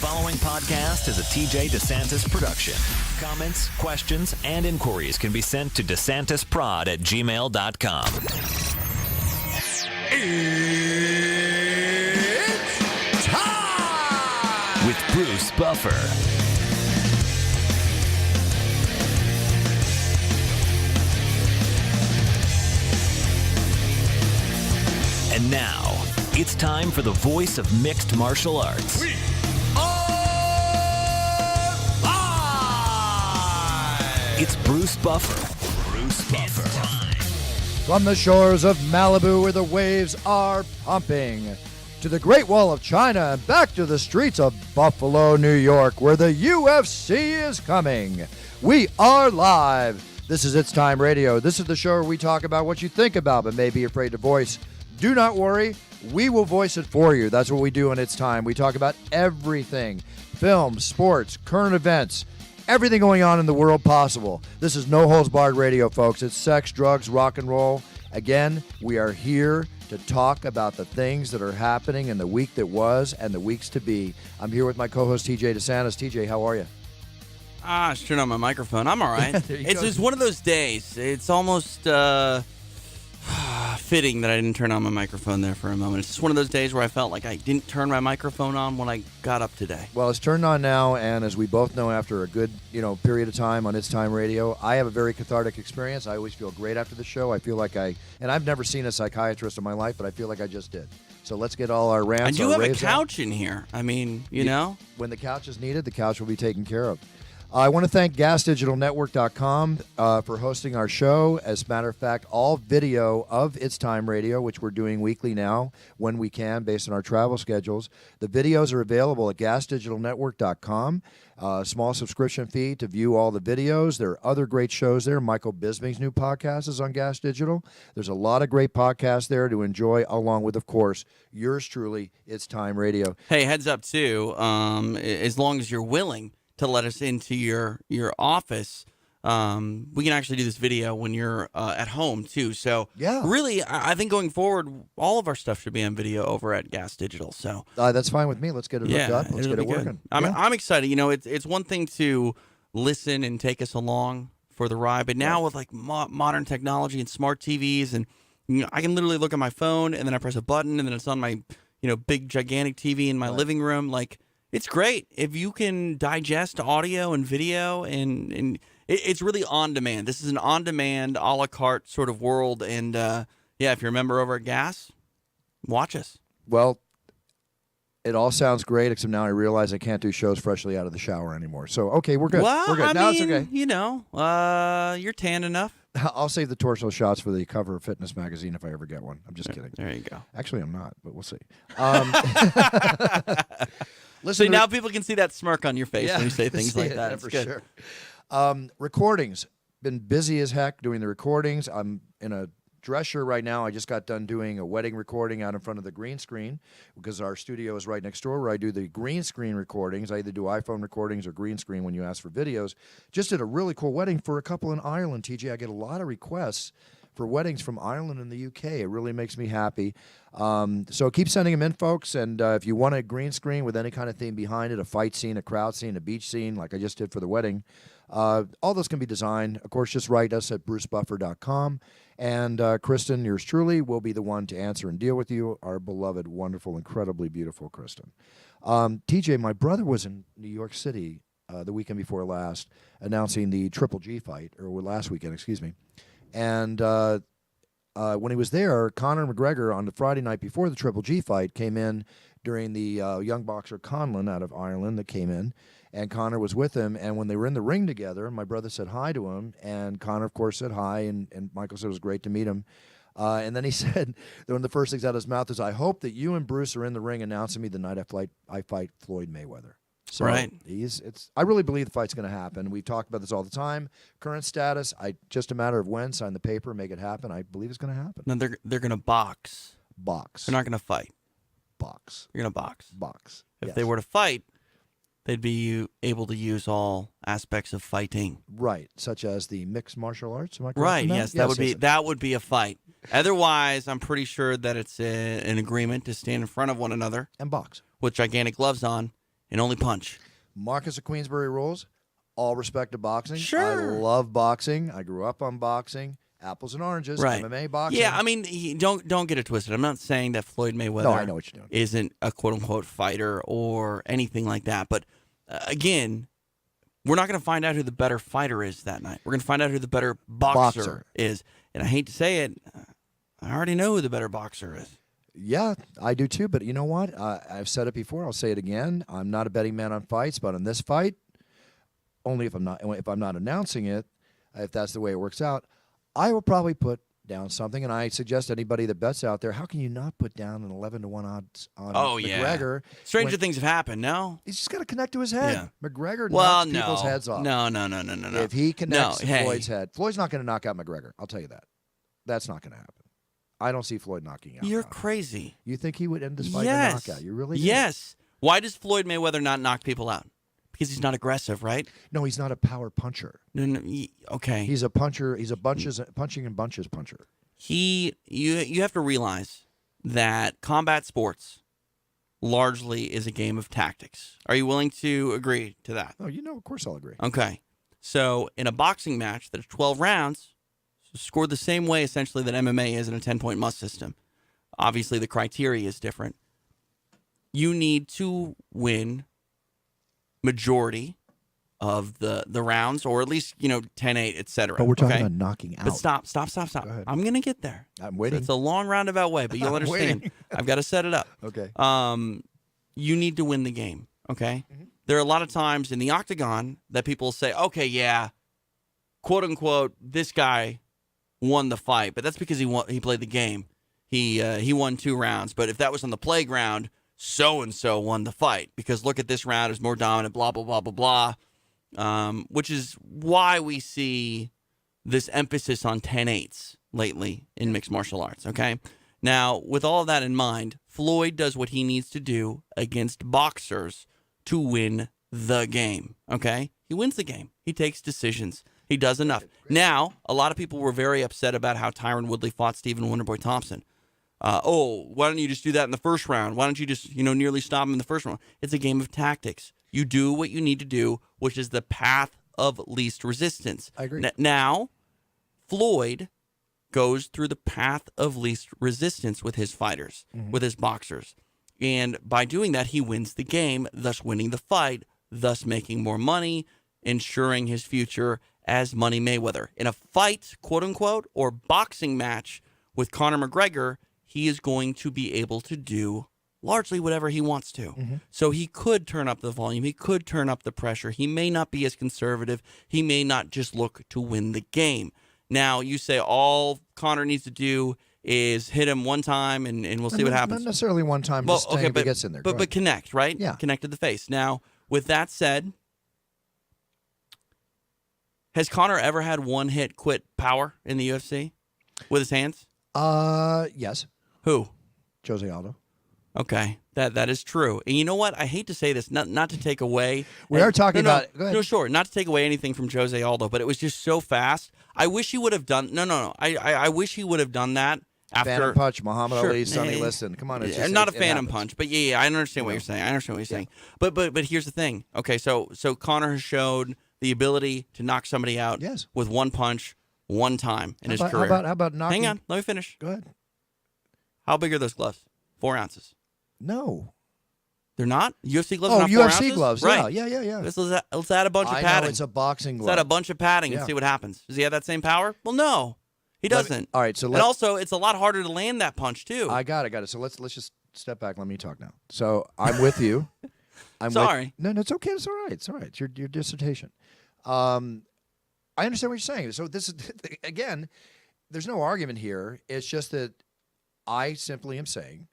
following podcast is a TJ DeSantis production. Comments, questions, and inquiries can be sent to DeSantisProd@gmail.com. It's time! With Bruce Buffer. And now, it's time for the voice of mixed martial arts. We are live! It's Bruce Buffer. Bruce Buffer. From the shores of Malibu where the waves are pumping, to the Great Wall of China and back to the streets of Buffalo, New York, where the UFC is coming. We are live. This is It's Time Radio. This is the show where we talk about what you think about but may be afraid to voice. Do not worry, we will voice it for you. That's what we do in It's Time. We talk about everything, film, sports, current events, everything going on in the world possible. This is No Holds Barred Radio, folks. It's sex, drugs, rock and roll. Again, we are here to talk about the things that are happening in the week that was and the weeks to be. I'm here with my co-host, TJ DeSantis. TJ, how are you? I just turned on my microphone. I'm all right. It's just one of those days. It's almost fitting that I didn't turn on my microphone there for a moment. It's just one of those days where I felt like I didn't turn my microphone on when I got up today. Well, it's turned on now, and as we both know, after a good period of time on It's Time Radio, I have a very cathartic experience. I always feel great after the show. I feel like and I've never seen a psychiatrist in my life, but I feel like I just did. So let's get all our rants. I do have a raves couch in here. I mean, you know. When the couch is needed, the couch will be taken care of. I want to thank GasDigitalNetwork.com for hosting our show. As a matter of fact, all video of It's Time Radio, which we're doing weekly now when we can based on our travel schedules, the videos are available at GasDigitalNetwork.com. Small subscription fee to view all the videos. There are other great shows there. Michael Bisping's new podcast is on Gas Digital. There's a lot of great podcasts there to enjoy, along with, of course, yours truly, It's Time Radio. Hey, heads up, too, as long as you're willing to let us into your office, we can actually do this video when you're at home, too. So, yeah, really, I think going forward, all of our stuff should be on video over at Gas Digital. So that's fine with me. Let's get it hooked up. Let's get it working. I'm excited. You know, it's one thing to listen and take us along for the ride, but now with like modern technology and smart TVs, and I can literally look at my phone and then I press a button and then it's on my big gigantic TV in my living room. Like, it's great if you can digest audio and video, and it's really on demand. This is an on demand, a la carte sort of world. And if you're a member over at Gas, watch us. Well, it all sounds great, except now I realize I can't do shows freshly out of the shower anymore. So, okay, we're good. Well, we're good. Now it's okay. You're tan enough. I'll save the torso shots for the cover of Fitness Magazine if I ever get one. I'm just kidding. There you go. Actually, I'm not, but we'll see. Listen, now people can see that smirk on your face when you say things like that. It's for good. Sure. Recordings. Been busy as heck doing the recordings. I'm in a dress shirt right now. I just got done doing a wedding recording out in front of the green screen because our studio is right next door where I do the green screen recordings. I either do iPhone recordings or green screen when you ask for videos. Just did a really cool wedding for a couple in Ireland, TJ. I get a lot of requests for weddings from Ireland and the UK. It really makes me happy. So keep sending them in, folks. And if you want a green screen with any kind of theme behind it, a fight scene, a crowd scene, a beach scene, like I just did for the wedding, all those can be designed. Of course, just write us at brucebuffer.com. And Kristen, yours truly, will be the one to answer and deal with you, our beloved, wonderful, incredibly beautiful Kristen. TJ, my brother was in New York City the weekend before last announcing the Triple G fight, or last weekend, excuse me. And when he was there, Conor McGregor on the Friday night before the Triple G fight came in during the young boxer Conlon out of Ireland that came in, and Conor was with him. And when they were in the ring together, my brother said hi to him, and Conor, of course, said hi, and Michael said it was great to meet him. And then he said, one of the first things out of his mouth is, I hope that you and Bruce are in the ring announcing me the night I fight Floyd Mayweather. So right. I really believe the fight's going to happen. We've talked about this all the time. Current status, just a matter of when, sign the paper, make it happen. I believe it's going to happen. No, they're going to box. Box. They're not going to fight. Box. They're going to box. Box. If yes. they were to fight, they'd be able to use all aspects of fighting. Right, such as the mixed martial arts. Am I correct? Right. Yes, that would be a fight. Otherwise, I'm pretty sure that it's an agreement to stand in front of one another and box with gigantic gloves on and only punch. Marcus of Queensbury rules. All respect to boxing. Sure. I love boxing. I grew up on boxing. Apples and oranges. Right. MMA boxing. Yeah, I mean, don't get it twisted. I'm not saying that Floyd Mayweather No, I know what you're doing. isn't a quote-unquote fighter or anything like that. But, again, we're not going to find out who the better fighter is that night. We're going to find out who the better boxer is. And I hate to say it, I already know who the better boxer is. Yeah, I do too. But you know what? I've said it before. I'll say it again. I'm not a betting man on fights, but on this fight, only if I'm not announcing it, if that's the way it works out, I will probably put down something. And I suggest anybody that bets out there, how can you not put down an 11-1 odds on McGregor? Stranger things have happened, no? He's just got to connect to his head. Yeah. McGregor knocks people's heads off. No. If he connects No, hey. Floyd's head, Floyd's not going to knock out McGregor. I'll tell you that. That's not going to happen. I don't see Floyd knocking out. You're now. crazy. You think he would end this fight in a knockout? You really do? Yes. Why does Floyd Mayweather not knock people out? Because he's not aggressive, right? No, he's not a power puncher. No, okay. He's a puncher. He's a punching in bunches puncher. You have to realize that combat sports largely is a game of tactics. Are you willing to agree to that? Oh, of course I'll agree. Okay. So in a boxing match that is 12 rounds, scored the same way essentially that MMA is in a 10-point must system. Obviously, the criteria is different. You need to win majority of the rounds, or at least 10-8, etc. But we're talking about knocking out. But stop. Go ahead. I'm gonna get there. I'm waiting. It's a long roundabout way, but you'll understand. I've got to set it up. Okay. You need to win the game. Okay. Mm-hmm. There are a lot of times in the octagon that people say, "Okay, yeah, quote unquote, this guy won the fight," but that's because he played the game. He won 2 rounds. But if that was on the playground, so and so won the fight because look at this round is more dominant. Blah blah blah blah blah. Which is why we see this emphasis on 10-8s lately in mixed martial arts. Okay. Now, with all of that in mind, Floyd does what he needs to do against boxers to win the game. Okay, he wins the game. He takes decisions. He does enough. Now, a lot of people were very upset about how Tyron Woodley fought Stephen Wonderboy Thompson. Why don't you just do that in the first round? Why don't you just, nearly stop him in the first round? It's a game of tactics. You do what you need to do, which is the path of least resistance. I agree. Now, Floyd goes through the path of least resistance with his fighters, with his boxers. And by doing that, he wins the game, thus winning the fight, thus making more money, ensuring his future as Money Mayweather. In a fight, quote unquote, or boxing match with Conor McGregor, he is going to be able to do largely whatever he wants to. So he could turn up the volume. He could turn up the pressure. He may not be as conservative. He may not just look to win the game. Now, you say all Conor needs to do is hit him one time and we'll see what happens. Not necessarily one time, just if he gets in there. But connect, right? Yeah. Connect to the face. Now, with that said, has Conor ever had one-hit quit power in the UFC with his hands? Yes. Who? Jose Aldo. Okay, that is true. And you know what? I hate to say this, not to take away. We are talking about. Go ahead. No, sure, not to take away anything from Jose Aldo, but it was just so fast. I wish he would have done. No. I wish he would have done that after. Phantom punch, Muhammad Sure. Ali, Sonny Liston. Come on, it's just, not a it phantom happens. punch, but yeah, I understand what you're saying. I understand what you're saying. But here's the thing. Okay, so Conor has showed the ability to knock somebody out Yes. with one punch, one time in his career. How about knocking? Hang on, let me finish. Go ahead. How big are those gloves? 4 ounces. No. They're not? UFC gloves are Oh, not 4 UFC ounces? gloves. Right. Yeah. Let's add a bunch of I padding. know it's a boxing glove. Let's add a bunch of padding and Yeah. see what happens. Does he have that same power? Well, no. He doesn't. All right, so and also, it's a lot harder to land that punch, too. I got it. So let's just step back. Let me talk now. So I'm with you. Sorry. No, it's okay. It's all right. It's all right. It's your dissertation. I understand what you're saying. So this is again. There's no argument here. It's just that I simply am saying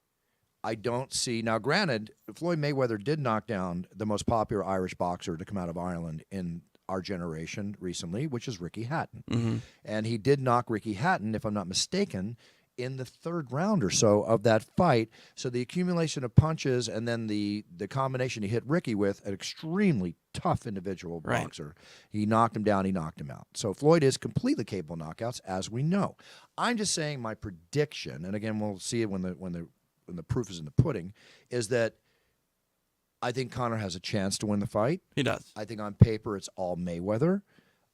I don't see. Now, granted, Floyd Mayweather did knock down the most popular Irish boxer to come out of Ireland in our generation recently, which is Ricky Hatton. And he did knock Ricky Hatton, if I'm not mistaken, in the 3rd round or so of that fight. So the accumulation of punches and then the combination he hit Ricky with, an extremely tough individual boxer. He knocked him down, he knocked him out. So Floyd is completely capable of knockouts, as we know. I'm just saying my prediction, and again we'll see it when the proof is in the pudding, is that I think Conor has a chance to win the fight. He does. I think on paper it's all Mayweather.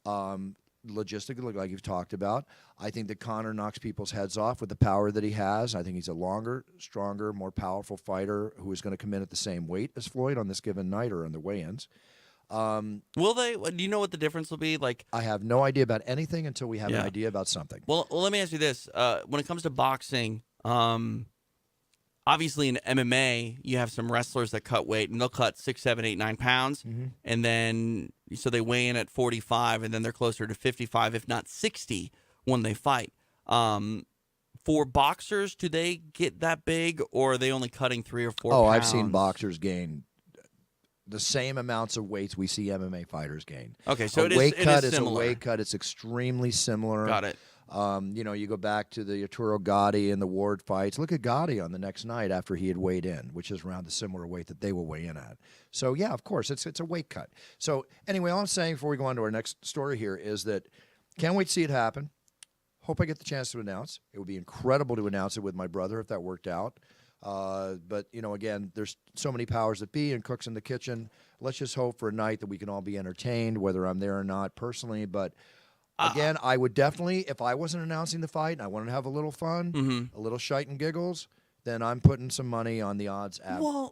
Logistically, like you've talked about, I think that Conor knocks people's heads off with the power that he has. I think he's a longer, stronger, more powerful fighter who is going to come in at the same weight as Floyd on this given night or on the weigh-ins. Will they? Do you know what the difference will be? Like, I have no idea about anything until we have an idea about something. Well, let me ask you this: when it comes to boxing, obviously in MMA, you have some wrestlers that cut weight, and they'll cut 6, 7, 8, 9 pounds, and then so they weigh in at 45, and then they're closer to 55, if not 60, when they fight. For boxers, do they get that big, or are they only cutting 3 or 4 pounds? Oh, I've seen boxers gain the same amounts of weights we see MMA fighters gain. Okay, so it is similar. It's a weight cut. It's extremely similar. Got it. You go back to the Arturo Gotti and the Ward fights. Look at Gotti on the next night after he had weighed in, which is around the similar weight that they will weigh in at. So, yeah, of course, it's a weight cut. So, anyway, all I'm saying before we go on to our next story here is that can't wait to see it happen. Hope I get the chance to announce. It would be incredible to announce it with my brother if that worked out. But, again, there's so many powers that be and cooks in the kitchen. Let's just hope for a night that we can all be entertained, whether I'm there or not personally. But, again, I would definitely, if I wasn't announcing the fight and I wanted to have a little fun, a little shite and giggles, then I'm putting some money on the odds app, with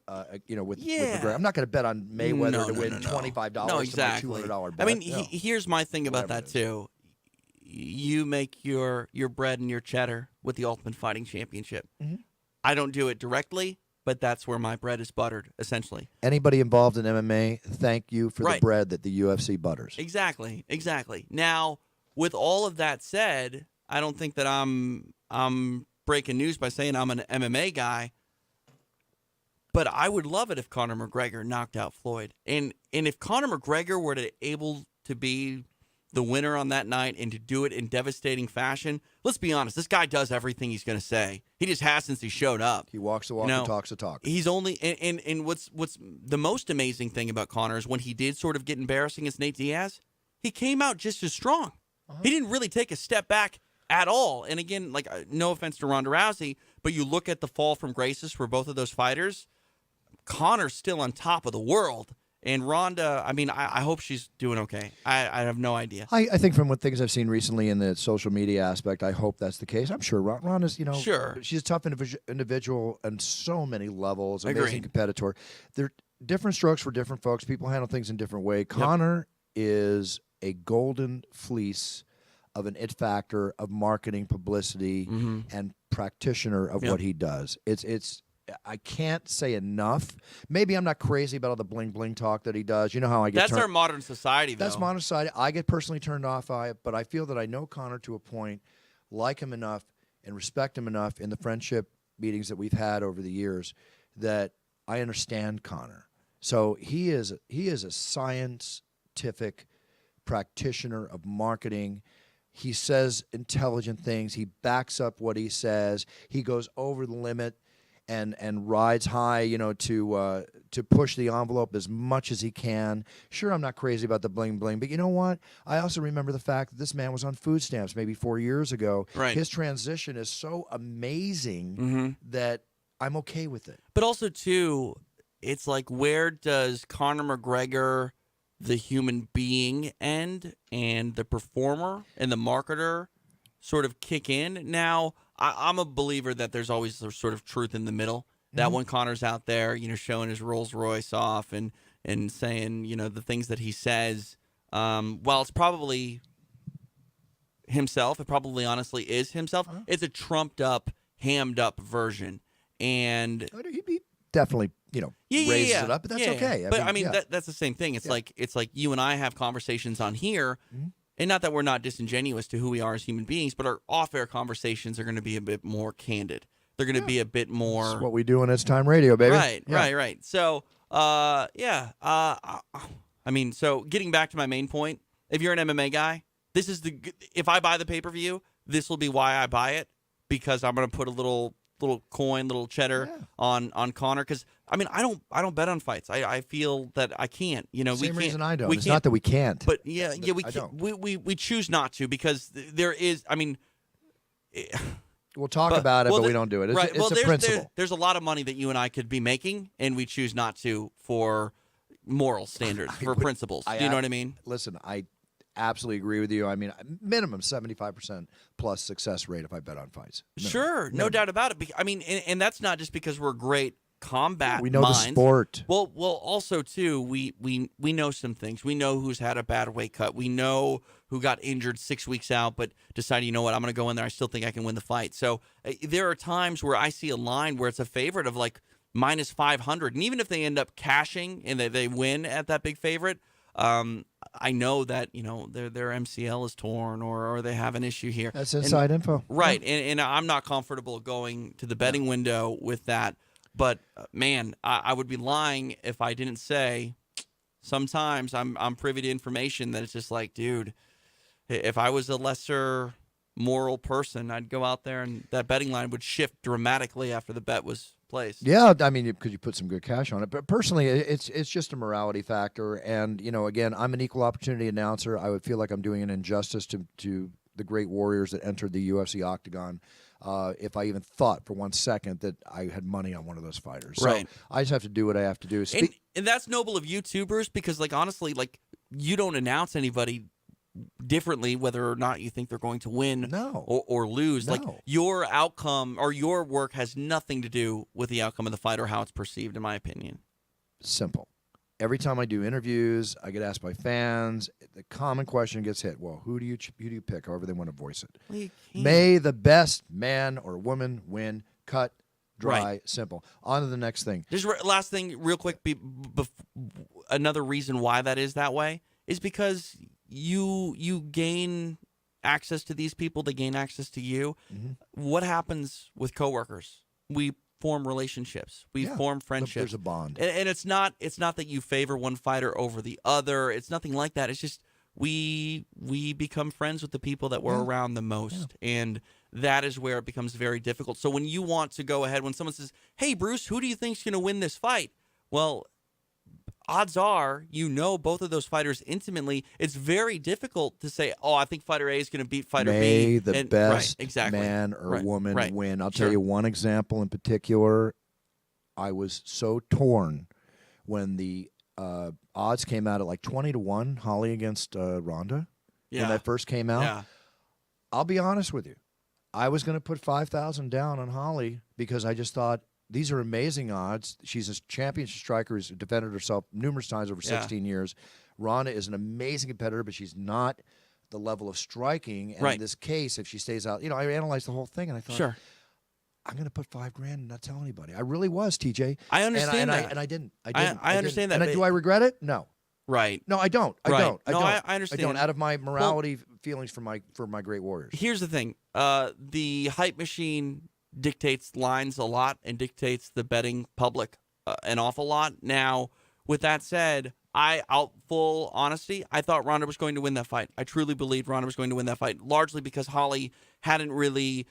McGregor. I'm not going to bet on Mayweather to win $25 no, exactly. to my $200 bet. I mean, here's my thing about that, too. You make your bread and your cheddar with the Ultimate Fighting Championship. I don't do it directly, but that's where my bread is buttered, essentially. Anybody involved in MMA, thank you for the bread that the UFC butters. Exactly. Now, with all of that said, I don't think that I'm breaking news by saying I'm an MMA guy, but I would love it if Conor McGregor knocked out Floyd. And if Conor McGregor were able to be the winner on that night and to do it in devastating fashion, let's be honest, this guy does everything he's going to say. He just has since he showed up. He walks the walk and talks the talk. He's only and what's the most amazing thing about Conor is when he did sort of get embarrassing against Nate Diaz, he came out just as strong. He didn't really take a step back at all. And again, like, no offense to Ronda Rousey, but you look at the fall from graces for both of those fighters, Conor's still on top of the world. And Ronda, I mean, I hope she's doing okay. I have no idea. I think from what things I've seen recently in the social media aspect, I hope that's the case. I'm sure Ronda's, sure. She's a tough individual on so many levels, amazing Agreed. Competitor. They're different strokes for different folks. People handle things in different ways. Conor is a golden fleece of an it factor of marketing, publicity, and practitioner of what he does. It's I can't say enough. Maybe I'm not crazy about all the bling bling talk that he does. You know how I get. That's our modern society, though. That's modern society. I get personally turned off by it, but I feel that I know Conor to a point, like him enough, and respect him enough in the friendship meetings that we've had over the years that I understand Conor. So he is a scientific practitioner of marketing. He says intelligent things. He backs up what he says. He goes over the limit and rides high, to push the envelope as much as he can. Sure, I'm not crazy about the bling bling, but you know what? I also remember the fact that this man was on food stamps maybe 4 years ago. Right. His transition is so amazing that I'm okay with it. But also, too, it's like, where does Conor McGregor, the human being, end, and the performer and the marketer sort of kick in? Now, I'm a believer that there's always sort of truth in the middle. That when Conor's out there, showing his Rolls Royce off and saying, the things that he says, while it's probably himself, it probably honestly is himself, it's a trumped up, hammed up version. And he definitely, raises it up, but that's okay. I mean, that's the same thing. It's like you and I have conversations on here. And not that we're not disingenuous to who we are as human beings, but our off-air conversations are going to be a bit more candid. They're going to be a bit more. That's what we do on It's Time Radio, baby. Right. So, I mean, so getting back to my main point, if you're an MMA guy, if I buy the pay-per-view, this will be why I buy it, because I'm going to put a little coin, little cheddar on Conor, because I mean, I don't bet on fights. I feel that I can't. Same reason I don't. It's not that we can't, but we can't. We choose not to, because there is. I mean, we'll talk about it, but we don't do it. It's, right. it's well, a principle. There's a lot of money that you and I could be making, and we choose not to for moral standards, for principles. Do you know what I mean? Listen, I absolutely agree with you. I mean, minimum 75% plus success rate if I bet on fights. Minimum. Sure, no doubt about it. I mean, and that's not just because we're great combat we know minds. the sport. Well, also too, we know some things. We know who's had a bad weight cut. We know who got injured 6 weeks out, but decided, you know what, I'm going to go in there. I still think I can win the fight. So there are times where I see a line where it's a favorite of like minus 500, and even if they end up cashing and they win at that big favorite, I know that their MCL is torn or they have an issue here. That's inside info, right? And I'm not comfortable going to the betting window with that. But man, I would be lying if I didn't say sometimes I'm privy to information that it's just like, dude, if I was a lesser moral person, I'd go out there and that betting line would shift dramatically after the bet was placed. Yeah, I mean, because you put some good cash on it. But personally, it's just a morality factor. And, again, I'm an equal opportunity announcer. I would feel like I'm doing an injustice to the great warriors that entered the UFC octagon if I even thought for 1 second that I had money on one of those fighters. Right. So I just have to do what I have to do. And that's noble of you too, Bruce, because honestly, you don't announce anybody differently whether or not you think they're going to win or lose. No. Your outcome or your work has nothing to do with the outcome of the fight or how it's perceived, in my opinion. Simple. Every time I do interviews, I get asked by fans. The common question gets hit. Well, who do you pick? However they want to voice it. Well, May the best man or woman win. Cut, dry, right. Simple. On to the next thing. Just last thing, real quick. Another reason why that is that way is because you gain access to these people. They gain access to you. Mm-hmm. What happens with coworkers? We form relationships. We form friendships. There's a bond. And it's not that you favor one fighter over the other. It's nothing like that. It's just we become friends with the people that we're around the most. Yeah. And that is where it becomes very difficult. So when you want to go ahead, when someone says, "Hey, Bruce, who do you think's going to win this fight?" Well, odds are both of those fighters intimately. It's very difficult to say, "Oh, I think fighter A is going to beat fighter B." May the best exactly. man or woman win. I'll Sure. tell you one example in particular. I was so torn when the odds came out at like 20-1, Holly against Ronda. Yeah. When that first came out. Yeah. I'll be honest with you. I was going to put 5,000 down on Holly because I just thought, these are amazing odds. She's a championship striker who's defended herself numerous times over 16 years. Ronda is an amazing competitor, but she's not the level of striking. And in this case, if she stays out, I analyzed the whole thing and I thought, sure, I'm going to put $5,000 and not tell anybody. I really was, TJ. I understand that. I didn't. I understand that. And do I regret it? No. Right. No, I don't. I don't. I understand. I don't. Out of my morality feelings for my great warriors. Here's the thing. The hype machine dictates lines a lot and dictates the betting public an awful lot. Now, with that said, full honesty, I thought Ronda was going to win that fight. I truly believed Ronda was going to win that fight, largely because Holly hadn't really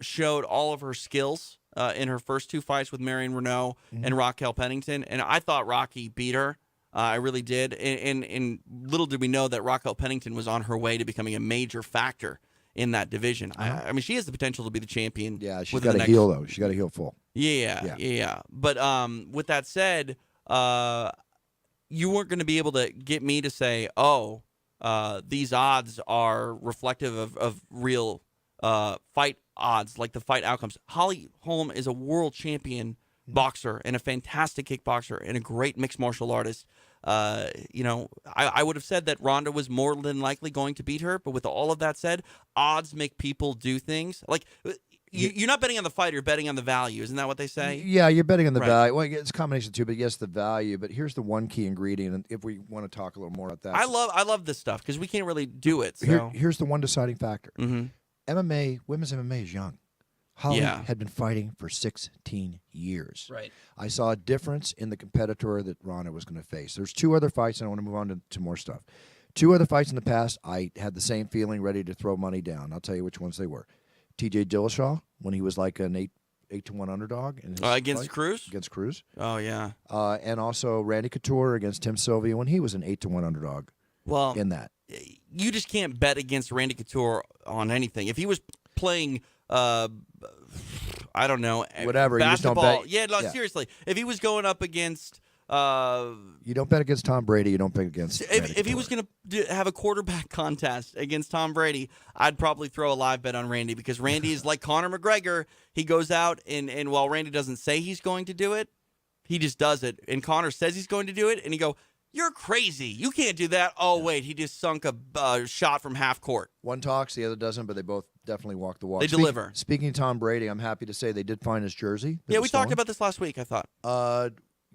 showed all of her skills in her first two fights with Marion Renault and Raquel Pennington, and I thought Rocky beat her. I really did, and little did we know that Raquel Pennington was on her way to becoming a major factor in that division. I mean, she has the potential to be the champion. Yeah, she's got to heal, though. She's got to heal full. Yeah. But with that said, you weren't going to be able to get me to say, these odds are reflective of real fight odds, like the fight outcomes. Holly Holm is a world champion boxer and a fantastic kickboxer and a great mixed martial artist. I would have said that Ronda was more than likely going to beat her, but with all of that said, odds make people do things. Like, you're not betting on the fight, you're betting on the value. Isn't that what they say? Yeah, you're betting on the value. Well, it's a combination of two, but yes, the value. But here's the one key ingredient, and if we want to talk a little more about that. I love this stuff because we can't really do it. So. Here's the one deciding factor. Mm-hmm. MMA, women's MMA is young. Holly had been fighting for 16 years. Right. I saw a difference in the competitor that Ronda was going to face. There's two other fights, and I want to move on to more stuff. Two other fights in the past, I had the same feeling, ready to throw money down. I'll tell you which ones they were. T.J. Dillashaw, when he was like an 8-1 underdog. Against Cruz? Against Cruz. Oh, yeah. And also Randy Couture against Tim Sylvia when he was an 8-1 underdog in that. You just can't bet against Randy Couture on anything. If he was playing. I don't know. Whatever. You just don't basketball. bet. Yeah, no, seriously. If he was going up against. You don't bet against Tom Brady. You don't bet against. If he was going to have a quarterback contest against Tom Brady, I'd probably throw a live bet on Randy because Randy is like Conor McGregor. He goes out and while Randy doesn't say he's going to do it, he just does it. And Conor says he's going to do it, and he go, "You're crazy. You can't do that." Oh wait, he just sunk a shot from half court. One talks, the other doesn't, but they both definitely walk the walk. They deliver. Speaking of Tom Brady, I'm happy to say they did find his jersey. Yeah, we talked about this last week, I thought.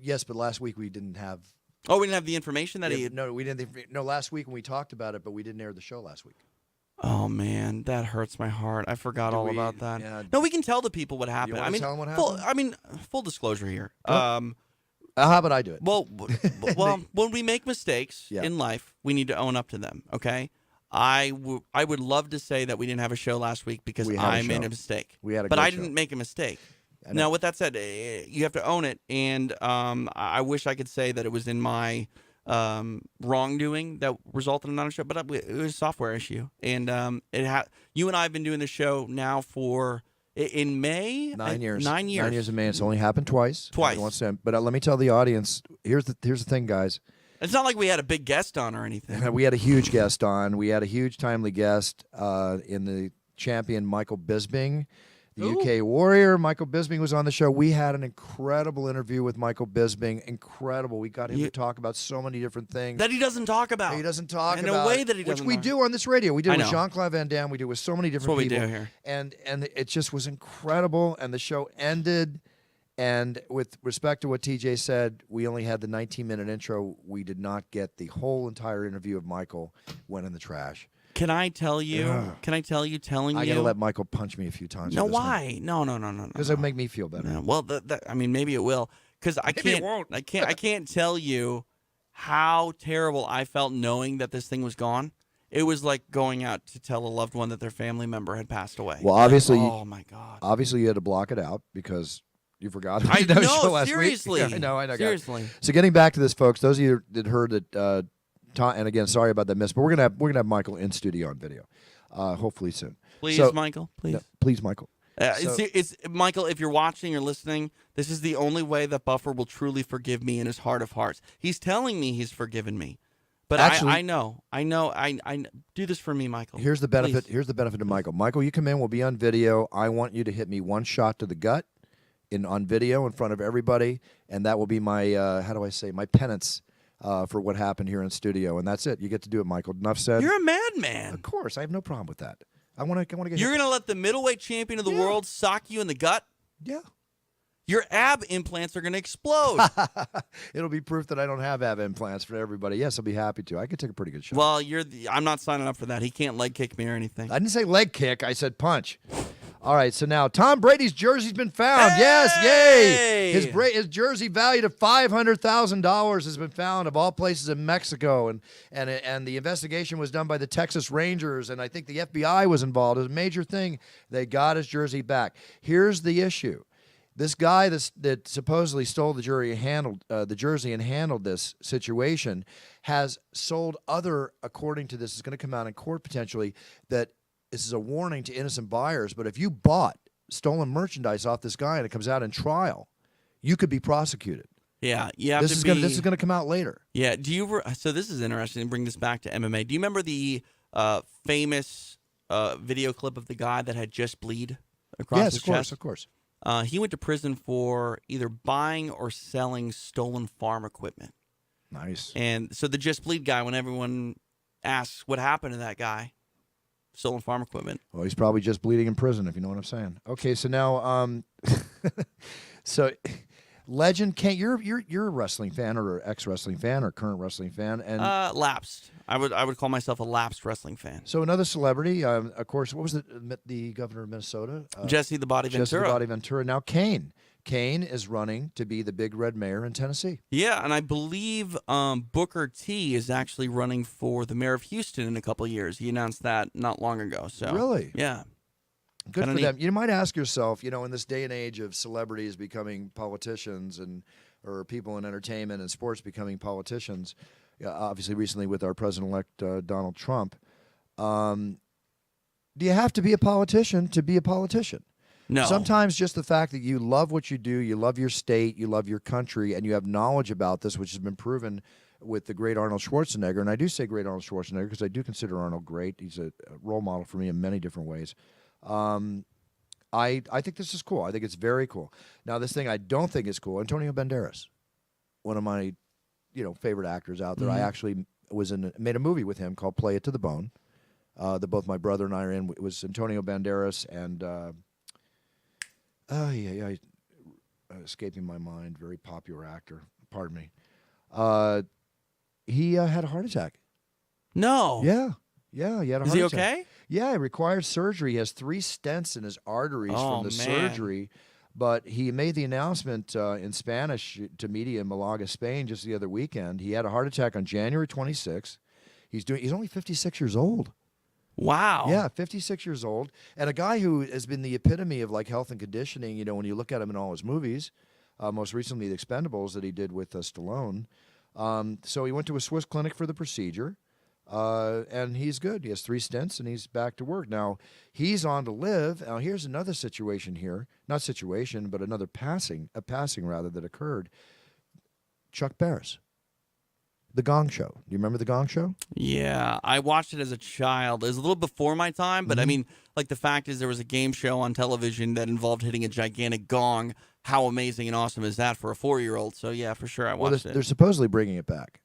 Yes, but last week we didn't have. Oh, we didn't have the information that he had. No, we didn't. No, last week when we talked about it, but we didn't air the show last week. Oh man, that hurts my heart. I forgot all about that. Yeah. No, we can tell the people what happened. I mean, tell them what happened? Full disclosure here. How about I do it? Well, when we make mistakes in life, we need to own up to them. Okay. I would love to say that we didn't have a show last week because I made a mistake. We had a but good I show. didn't make a mistake. Now, with that said, you have to own it, and I wish I could say that it was in my wrongdoing that resulted in not a show, but it was a software issue, and you and I have been doing this show now for in May 9 years. 9 years. 9 years in May. It's only happened twice. Twice. But let me tell the audience. Here's the thing, guys. It's not like we had a big guest on or anything. We had a huge guest on. We had a huge timely guest in the champion Michael Bisping. The UK Warrior, Michael Bisping, was on the show. We had an incredible interview with Michael Bisping. Incredible. We got him to talk about so many different things. That he doesn't talk about. He doesn't talk in about. In a way that he doesn't. Which we do on this radio. We do it with Jean-Claude Van Damme. We do it with so many different people. That's what we do here. And it just was incredible. And the show ended. And with respect to what TJ said, we only had the 19-minute intro. We did not get the whole entire interview of Michael. Went in the trash. Can I tell you? I gotta let Michael punch me a few times. No, why? No. Because it'll make me feel better. No. Well, I mean, maybe it will. Because I can't. It won't. I can't tell you how terrible I felt knowing that this thing was gone. It was like going out to tell a loved one that their family member had passed away. Well, obviously. Oh my God. Obviously, you had to block it out because you forgot. I know. Seriously. I know. Seriously. So getting back to this, folks. Those of you that heard that. And again, sorry about that miss, but we're gonna have Michael in studio on video, hopefully soon. Please, Michael. Please, please, Michael. It's Michael. If you're watching or listening, this is the only way that Buffer will truly forgive me in his heart of hearts. He's telling me he's forgiven me, but actually, I know. I do this for me, Michael. Here's the benefit. Please. Here's the benefit to Michael. Michael, you come in. We'll be on video. I want you to hit me one shot to the gut, on video in front of everybody, and that will be my my penance. For what happened here in studio, and that's it. You get to do it, Michael. Enough said. You're a madman. Of course, I have no problem with that. I want to get. You're gonna let the middleweight champion of the world sock you in the gut? Yeah. Your ab implants are gonna explode. It'll be proof that I don't have ab implants for everybody. Yes, I'll be happy to. I could take a pretty good shot. Well, I'm not signing up for that. He can't leg kick me or anything. I didn't say leg kick. I said punch. All right, so now Tom Brady's jersey's been found. Hey! Yes, yay! His jersey valued at $500,000 has been found of all places in Mexico, and the investigation was done by the Texas Rangers, and I think the FBI was involved. It was a major thing. They got his jersey back. Here's the issue: this guy that supposedly stole the jersey and handled this situation has sold other. According to this, is going to come out in court potentially that. This is a warning to innocent buyers, but if you bought stolen merchandise off this guy and it comes out in trial, you could be prosecuted. Yeah, you have this is going to come out later. Yeah. So this is interesting. Bring this back to MMA. Do you remember the famous video clip of the guy that had just bleed across his chest? Yes, of course. He went to prison for either buying or selling stolen farm equipment. Nice. And so the just bleed guy, when everyone asks what happened to that guy. Stolen farm equipment. Well, he's probably just bleeding in prison, if you know what I'm saying. Okay, so now, so legend, Kent, you're a wrestling fan or ex-wrestling fan or current wrestling fan, and lapsed. I would call myself a lapsed wrestling fan. So another celebrity, of course, what was the governor of Minnesota? Jesse the Body Ventura. Jesse the Body Ventura. Now Kane. Kane is running to be the big red mayor in Tennessee. Yeah, and I believe Booker T is actually running for the mayor of Houston in a couple of years. He announced that not long ago. So really, yeah, good for them. You might ask yourself, in this day and age of celebrities becoming politicians or people in entertainment and sports becoming politicians, obviously recently with our president-elect Donald Trump. Do you have to be a politician to be a politician? No. Sometimes just the fact that you love what you do, you love your state, you love your country, and you have knowledge about this, which has been proven with the great Arnold Schwarzenegger. And I do say great Arnold Schwarzenegger because I do consider Arnold great. He's a role model for me in many different ways. I think this is cool. I think it's very cool. Now, this thing I don't think is cool, Antonio Banderas, one of my favorite actors out there. I actually made a movie with him called Play It to the Bone. That both my brother and I are in. It was Antonio Banderas and escaping my mind, very popular actor. Pardon me. He had a heart attack. No. Yeah, he had a heart attack. Is he okay? Yeah, it requires surgery. He has 3 stents in his arteries from the surgery. But he made the announcement in Spanish to media in Malaga, Spain, just the other weekend. He had a heart attack on January 26th. He's only 56 years old. Wow. Yeah, 56 years old. And a guy who has been the epitome of like health and conditioning, when you look at him in all his movies, most recently The Expendables that he did with Stallone. So he went to a Swiss clinic for the procedure, and he's good. He has 3 stents, and he's back to work. Now, he's on to live. Now, here's another situation here. Not situation, but another passing that occurred. Chuck Barris. The Gong Show. Do you remember The Gong Show? Yeah, I watched it as a child. It was a little before my time, but I mean, like the fact is there was a game show on television that involved hitting a gigantic gong. How amazing and awesome is that for a 4-year-old? So yeah, for sure I watched it. They're supposedly bringing it back.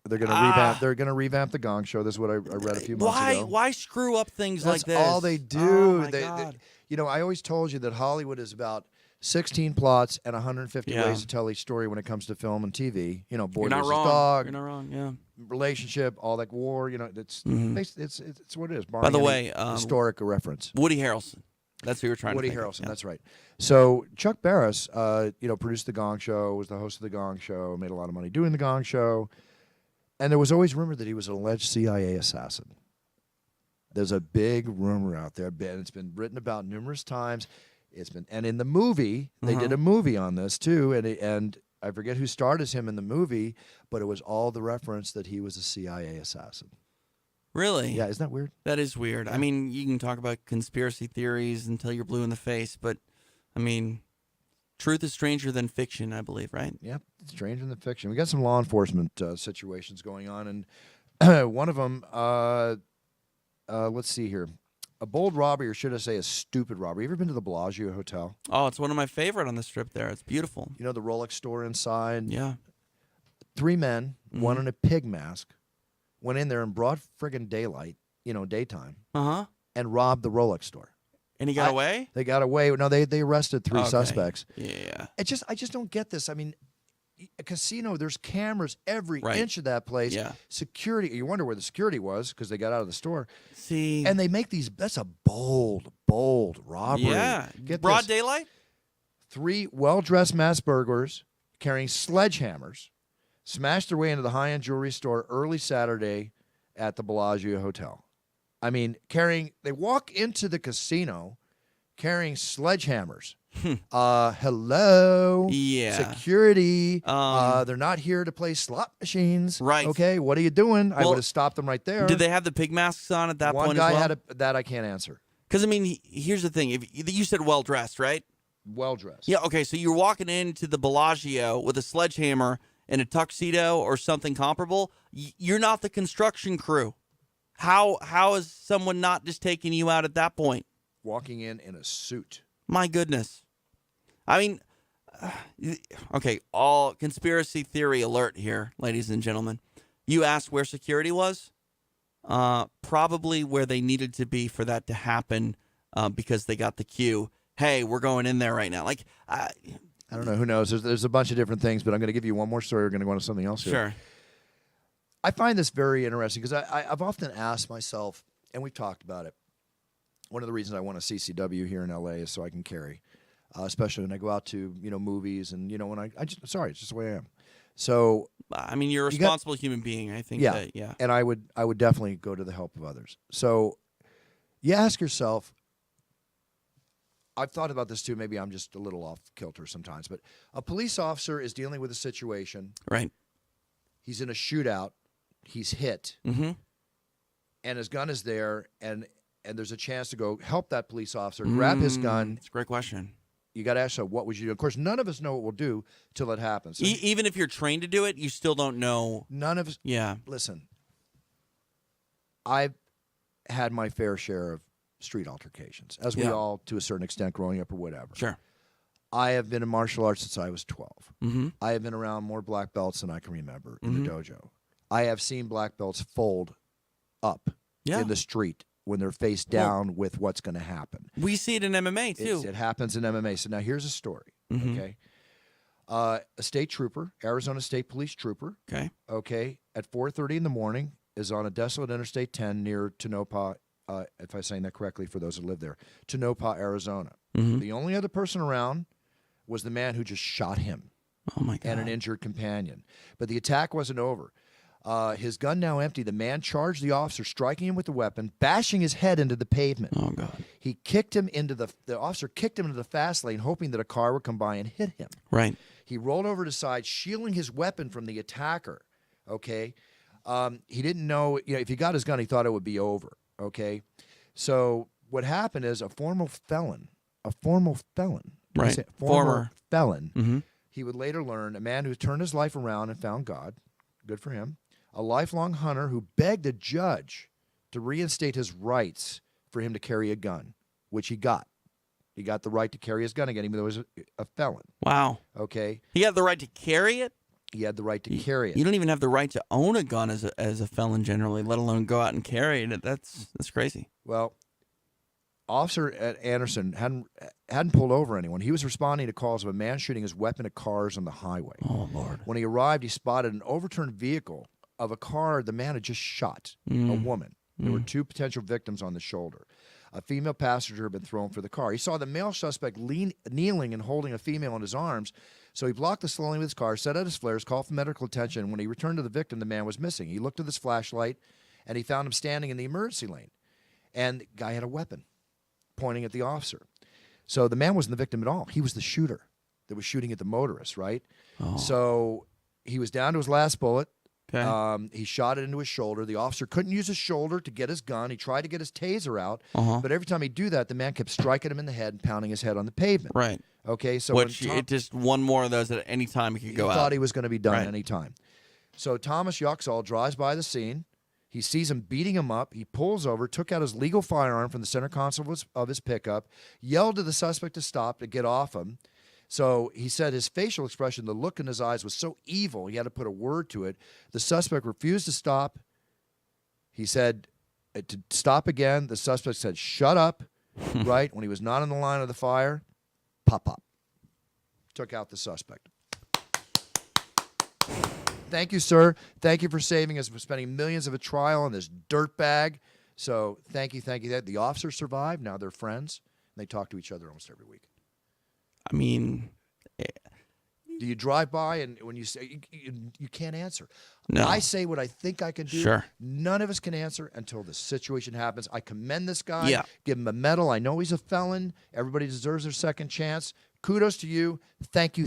They're going to revamp. They're going to revamp the Gong Show. This is what I read a few months ago. Why screw up things like this? That's all they do. Oh my God. I always told you that Hollywood is about 16 plots and 150 ways to tell each story when it comes to film and TV. Boy versus dog. You're not wrong. Yeah. Relationship, all that war. It's what it is. By the way, historic reference. Woody Harrelson. That's who you're trying to Woody think Harrelson. of. Yeah. That's right. So Chuck Barris, produced the Gong Show, was the host of the Gong Show, made a lot of money doing the Gong Show, and there was always rumor that he was an alleged CIA assassin. There's a big rumor out there, and it's been written about numerous times. And in the movie, they did a movie on this too, and I forget who starred as him in the movie, but it was all the reference that he was a CIA assassin. Really? Yeah, isn't that weird? That is weird. Yeah. I mean, you can talk about conspiracy theories until you're blue in the face, but I mean, truth is stranger than fiction, I believe, right? Yep, it's stranger than fiction. We got some law enforcement situations going on, and one of them, let's see here. A bold robbery, or should I say a stupid robbery. You ever been to the Bellagio Hotel? Oh, it's one of my favorite on the strip there. It's beautiful. You know the Rolex store inside? Yeah. 3 men, one in a pig mask, went in there in broad friggin' daylight, daytime, and robbed the Rolex store. And he got away? They got away. No, they arrested 3 suspects. Yeah. I just don't get this. I mean, a casino, there's cameras every Right. inch of that place. Yeah. Security, you wonder where the security was because they got out of the store. See. And they make that's a bold robbery. Yeah. Get Broad this. daylight? 3 well-dressed mass burglars carrying sledgehammers smashed their way into the high-end jewelry store early Saturday at the Bellagio Hotel. I mean, they walk into the casino carrying sledgehammers. Hello. Yeah. Security. They're not here to play slot machines. Right. Okay, what are you doing? I would have stopped them right there. Did they have the pig masks on at that One point guy as well? had that I can't answer. Because, I mean, here's the thing. If you said well-dressed, right? Well-dressed. Yeah, okay, so you're walking into the Bellagio with a sledgehammer and a tuxedo or something comparable. You're not the construction crew. How is someone not just taking you out at that point? Walking in a suit. My goodness. I mean, okay, all conspiracy theory alert here, ladies and gentlemen. You asked where security was? Probably where they needed to be for that to happen because they got the cue. Hey, we're going in there right now. Like, I don't know. Who knows? There's a bunch of different things, but I'm going to give you one more story. We're going to go on to something else here. Sure. I find this very interesting because I've often asked myself, and we've talked about it, one of the reasons I want a CCW here in LA is so I can carry, especially when I go out to movies and when I just it's just the way I am. So I mean, you're a responsible human being. I think that, yeah. And I would definitely go to the help of others. So you ask yourself, I've thought about this too. Maybe I'm just a little off kilter sometimes, but a police officer is dealing with a situation. Right. He's in a shootout. He's hit. Mm-hmm. And his gun is there, and and there's a chance to go help that police officer, grab his gun. It's a great question. You got to ask yourself, what would you do? Of course, none of us know what we'll do till it happens. So Even if you're trained to do it, you still don't know. none of us. Yeah. Listen, I've had my fair share of street altercations, as we all, to a certain extent, growing up or whatever. Sure. I have been in martial arts since I was 12. Mm-hmm. I have been around more black belts than I can remember in the dojo. I have seen black belts fold up in the street when they're face down with what's going to happen. We see it in MMA, too. It happens in MMA. So now here's a story, okay? A state trooper, Arizona State Police trooper, okay, at 4:30 in the morning is on a desolate Interstate 10 near Tonopah, if I'm saying that correctly for those that live there, Tonopah, Arizona. The only other person around was the man who just shot him. Oh, my God. And an injured companion. But the attack wasn't over. His gun now empty. The man charged the officer, striking him with the weapon, bashing his head into the pavement. Oh, God. He kicked him into the officer kicked him into the fast lane, hoping that a car would come by and hit him. Right. He rolled over to the side, shielding his weapon from the attacker. Okay. He didn't know, if he got his gun, he thought it would be over. Okay. So what happened is a former felon. Right. Former felon. Mm-hmm. He would later learn, a man who turned his life around and found God. Good for him. A lifelong hunter who begged a judge to reinstate his rights for him to carry a gun, which he got. He got the right to carry his gun again, even though he was a felon. Wow. Okay? He had the right to carry it? He had the right to carry it. You don't even have the right to own a gun as a felon generally, let alone go out and carry it. That's crazy. Well, Officer Anderson hadn't pulled over anyone. He was responding to calls of a man shooting his weapon at cars on the highway. Oh, Lord. When he arrived, he spotted an overturned vehicle of a car the man had just shot, a woman. There were two potential victims on the shoulder. A female passenger had been thrown for the car. He saw the male suspect kneeling and holding a female in his arms, so he blocked the slowing with his car, set out his flares, called for medical attention. When he returned to the victim, the man was missing. He looked at his flashlight, and he found him standing in the emergency lane. And the guy had a weapon pointing at the officer. So the man wasn't the victim at all. He was the shooter that was shooting at the motorist, right? Oh. So he was down to his last bullet. Okay. He shot it into his shoulder. The officer couldn't use his shoulder to get his gun. He tried to get his taser out, but every time he'd do that, the man kept striking him in the head and pounding his head on the pavement. Right. Okay, so it just one more of those at any time he could go out. He thought he was going to be done Right. any time. So Thomas Yuxall drives by the scene. He sees him beating him up. He pulls over, took out his legal firearm from the center console of his pickup, yelled to the suspect to stop, to get off him. So he said his facial expression, the look in his eyes was so evil, he had to put a word to it. The suspect refused to stop. He said to stop again. The suspect said, shut up, right? When he was not in the line of the fire, pop, pop. Took out the suspect. Thank you, sir. Thank you for saving us, for spending millions of a trial on this dirtbag. So thank you. The officers survived. Now they're friends. And they talk to each other almost every week. I mean, do you drive by and when you say you can't answer? No. I say what I think I can do. Sure. None of us can answer until the situation happens. I commend this guy. Yeah. Give him a medal. I know he's a felon. Everybody deserves their second chance. Kudos to you. Thank you.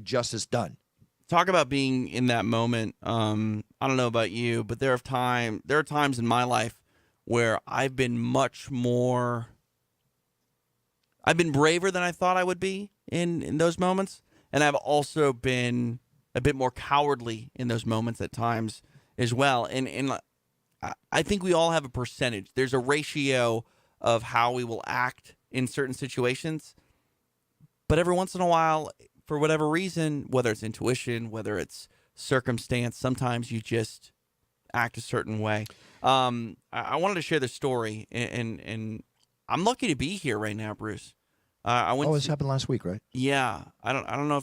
Justice done. Talk about being in that moment. I don't know about you, but there are times in my life where I've been braver than I thought I would be in those moments. And I've also been a bit more cowardly in those moments at times as well. And I think we all have a percentage. There's a ratio of how we will act in certain situations. But every once in a while, for whatever reason, whether it's intuition, whether it's circumstance, sometimes you just act a certain way. I wanted to share this story, and I'm lucky to be here right now, Bruce. This happened last week, right? Yeah, I don't know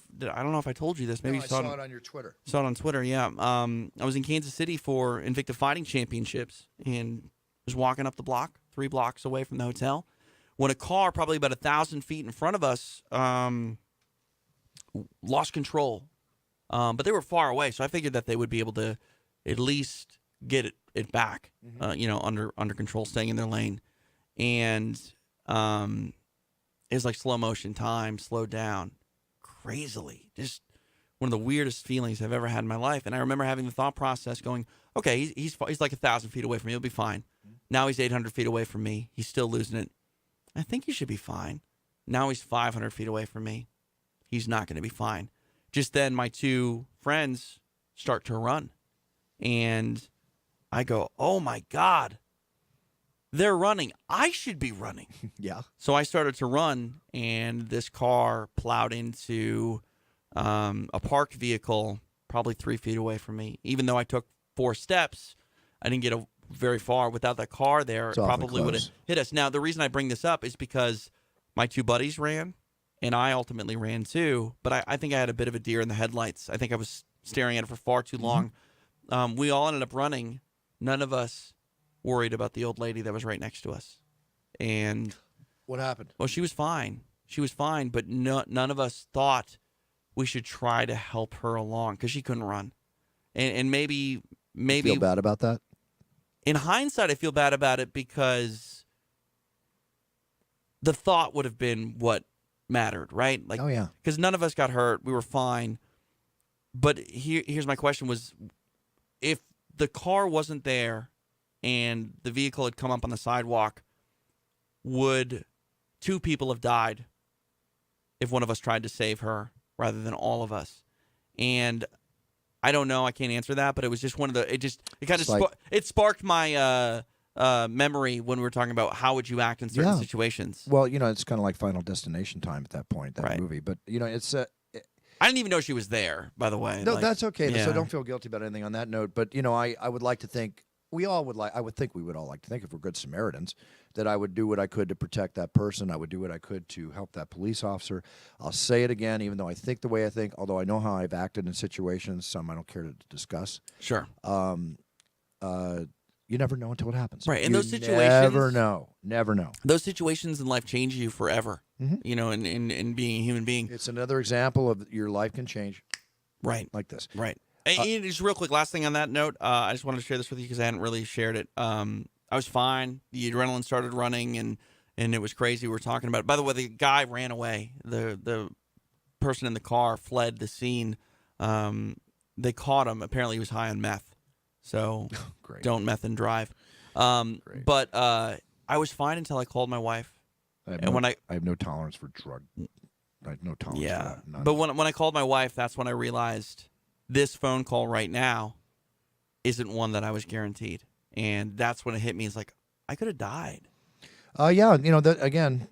if I told you this. Maybe No, you I saw it on your Twitter. Saw it on Twitter. Yeah. I was in Kansas City for Invicta Fighting Championships, and was walking up the block, 3 blocks away from the hotel, when a car probably about 1,000 feet in front of us lost control. But they were far away, so I figured that they would be able to at least get it back, under control, staying in their lane. And it was like slow motion time, slowed down crazily. Just one of the weirdest feelings I've ever had in my life. And I remember having the thought process going, okay, he's like 1,000 feet away from me. He'll be fine. Now he's 800 feet away from me. He's still losing it. I think he should be fine. Now he's 500 feet away from me. He's not going to be fine. Just then, my two friends start to run. And I go, oh, my God. They're running. I should be running. Yeah. So I started to run, and this car plowed into a parked vehicle probably 3 feet away from me. Even though I took 4 steps, I didn't get very far. Without that car there, it probably would have hit us. Now, the reason I bring this up is because my 2 buddies ran, and I ultimately ran too. But I think I had a bit of a deer in the headlights. I think I was staring at it for far too long. We all ended up running. None of us worried about the old lady that was right next to us. And what happened? Well, she was fine. She was fine, but none of us thought we should try to help her along because she couldn't run. And maybe you feel bad about that? In hindsight, I feel bad about it because the thought would have been what mattered, right? Like, oh yeah, because none of us got hurt. We were fine. But here's my question: was if the car wasn't there and the vehicle had come up on the sidewalk, would 2 people have died if one of us tried to save her rather than all of us? And I don't know. I can't answer that, but it was just one of the. It kind of it sparked my memory when we were talking about how would you act in certain situations. Well, it's kind of like Final Destination time at that point, that movie. But it's. I didn't even know she was there. By the way, no, that's okay. Yeah. So don't feel guilty about anything on that note. But I would like to think. I would think we would all like to think, if we're good Samaritans, that I would do what I could to protect that person. I would do what I could to help that police officer. I'll say it again, even though I think the way I think, although I know how I've acted in situations, some I don't care to discuss. Sure. You never know until it happens. Right. In those situations. Never know. Never know. Those situations in life change you forever, in being a human being. It's another example of your life can change. Right. Like this. Right. And just real quick, last thing on that note, I just wanted to share this with you because I hadn't really shared it. I was fine. The adrenaline started running, and it was crazy. We were talking about it. By the way, the guy ran away. The person in the car fled the scene. They caught him. Apparently, he was high on meth. So don't meth and drive. But I was fine until I called my wife. I have no tolerance for drug. I have no tolerance for that. None. But when I called my wife, that's when I realized this phone call right now isn't one that I was guaranteed. And that's when it hit me. It's like, I could have died. Yeah, that again,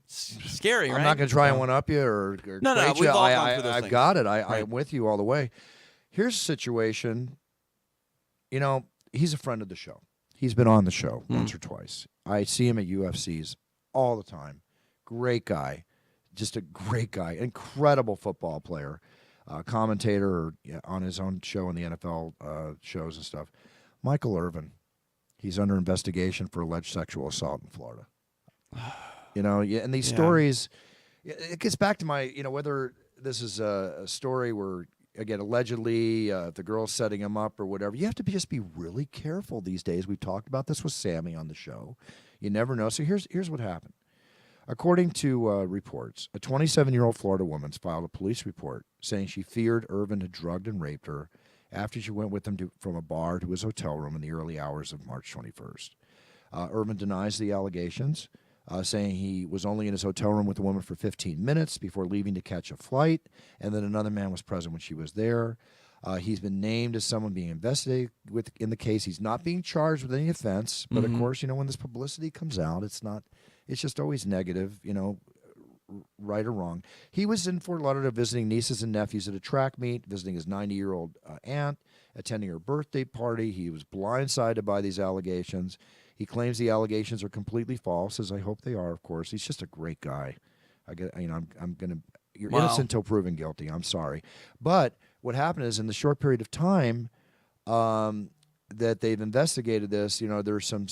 scary, right? I'm not going to try and one-up you or no, we've all gone through those I've things. got it. I'm with you all the way. Here's a situation. He's a friend of the show. He's been on the show once or twice. I see him at UFCs all the time. Great guy. Just a great guy. Incredible football player. Commentator on his own show on the NFL shows and stuff. Michael Irvin. He's under investigation for alleged sexual assault in Florida. And these stories, it gets back to my, whether this is a story where, again, allegedly the girl's setting him up or whatever. You have to just be really careful these days. We talked about this with Sammy on the show. You never know. So here's what happened. According to reports, a 27-year-old Florida woman filed a police report saying she feared Irvin had drugged and raped her after she went with him from a bar to his hotel room in the early hours of March 21st. Irvin denies the allegations, saying he was only in his hotel room with the woman for 15 minutes before leaving to catch a flight, and that another man was present when she was there. He's been named as someone being investigated in the case. He's not being charged with any offense, but of course, when this publicity comes out, it's just always negative, right or wrong. He was in Fort Lauderdale visiting nieces and nephews at a track meet, visiting his 90-year-old aunt, attending her birthday party. He was blindsided by these allegations. He claims the allegations are completely false, as I hope they are, of course. He's just a great guy. You're innocent until proven guilty. I'm sorry. But what happened is, in the short period of time that they've investigated this, there's some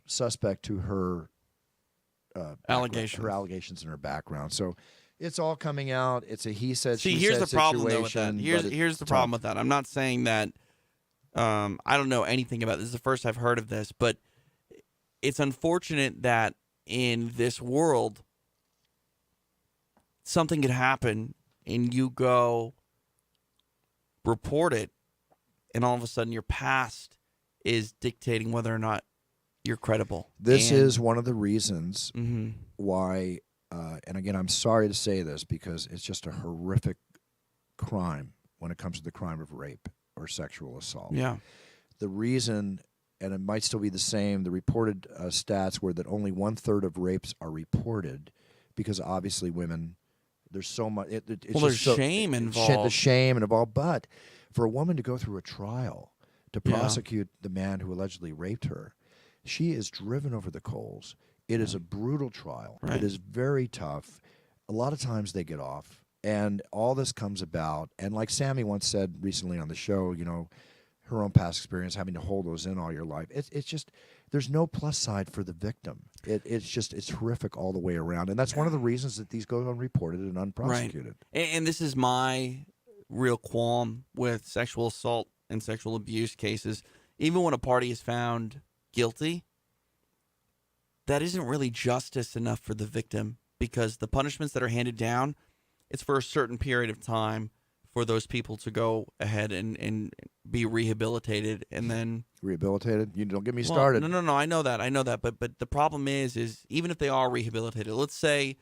suspect to her allegations. Her allegations in her background. So it's all coming out. It's a he said, she here's said the problem situation. Though with that. Here's the problem with that. I'm not saying that I don't know anything about this. This is the first I've heard of this, but it's unfortunate that in this world something could happen and you go report it, and all of a sudden your past is dictating whether or not you're credible. This And- is one of the reasons Mhm. why, and again, I'm sorry to say this because it's just a horrific crime when it comes to the crime of rape or sexual assault. Yeah. The reason, and it might still be the same, the reported stats were that only 1/3 of rapes are reported because obviously women, there's so much. It's Well, there's just so, shame the involved. shame and involved. But for a woman to go through a trial to Yeah. prosecute the man who allegedly raped her, she is driven over the coals. It is a brutal trial. Right. It is very tough. A lot of times they get off, and all this comes about. And like Sammy once said recently on the show, you know, her own past experience having to hold those in all your life. It's just there's no plus side for the victim. It's horrific all the way around, and that's one of the reasons that these go unreported and unprosecuted. Right. And this is my real qualm with sexual assault and sexual abuse cases. Even when a party is found guilty, that isn't really justice enough for the victim, because the punishments that are handed down, it's for a certain period of time for those people to go ahead and be rehabilitated, and then Rehabilitated? You don't get me Well, started. No. I know that. But the problem is even if they are rehabilitated, let's say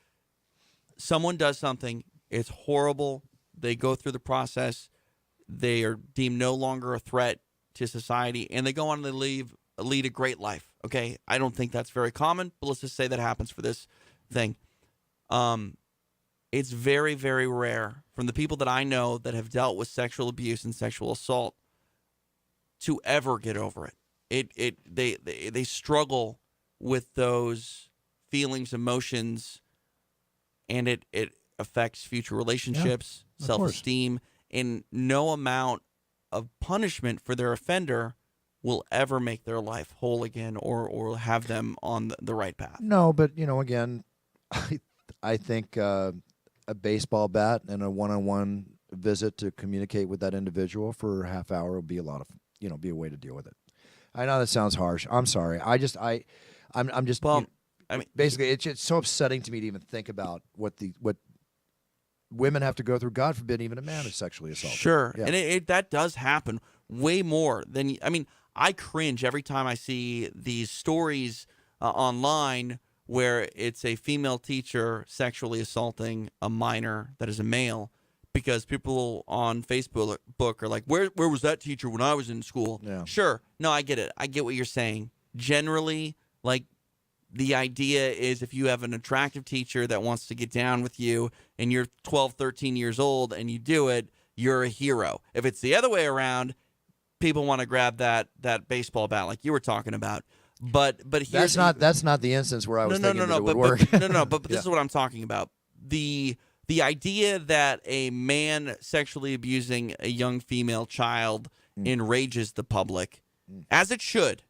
someone does something, it's horrible. They go through the process. They are deemed no longer a threat to society, and they go on to lead a great life. Okay, I don't think that's very common, but let's just say that happens for this thing. It's very, very rare from the people that I know that have dealt with sexual abuse and sexual assault to ever get over it. They struggle with those feelings, emotions, and it affects future relationships, of self-esteem, and no amount of punishment for their offender will ever make their life whole again or have them on the right path. No, but you know, again, I think a baseball bat and a one-on-one visit to communicate with that individual for a half hour would be be a way to deal with it. I know that sounds harsh. I'm sorry. I'm just. Well, I mean, basically, it's so upsetting to me to even think about what women have to go through. God forbid, even a man is sexually assaulted. Sure, Yeah. and that does happen way more than. I mean, I cringe every time I see these stories online where it's a female teacher sexually assaulting a minor that is a male, because people on Facebook are like, where was that teacher when I was in school? Yeah. Sure. No, I get it. I get what you're saying. Generally, like, the idea is if you have an attractive teacher that wants to get down with you and you're 12, 13 years old and you do it, you're a hero. If it's the other way around, people want to grab that baseball bat like you were talking about. But here's that's not the instance where I was thinking that it would work. But this is what I'm talking about. The idea that a man sexually abusing a young female child enrages the public, as it should.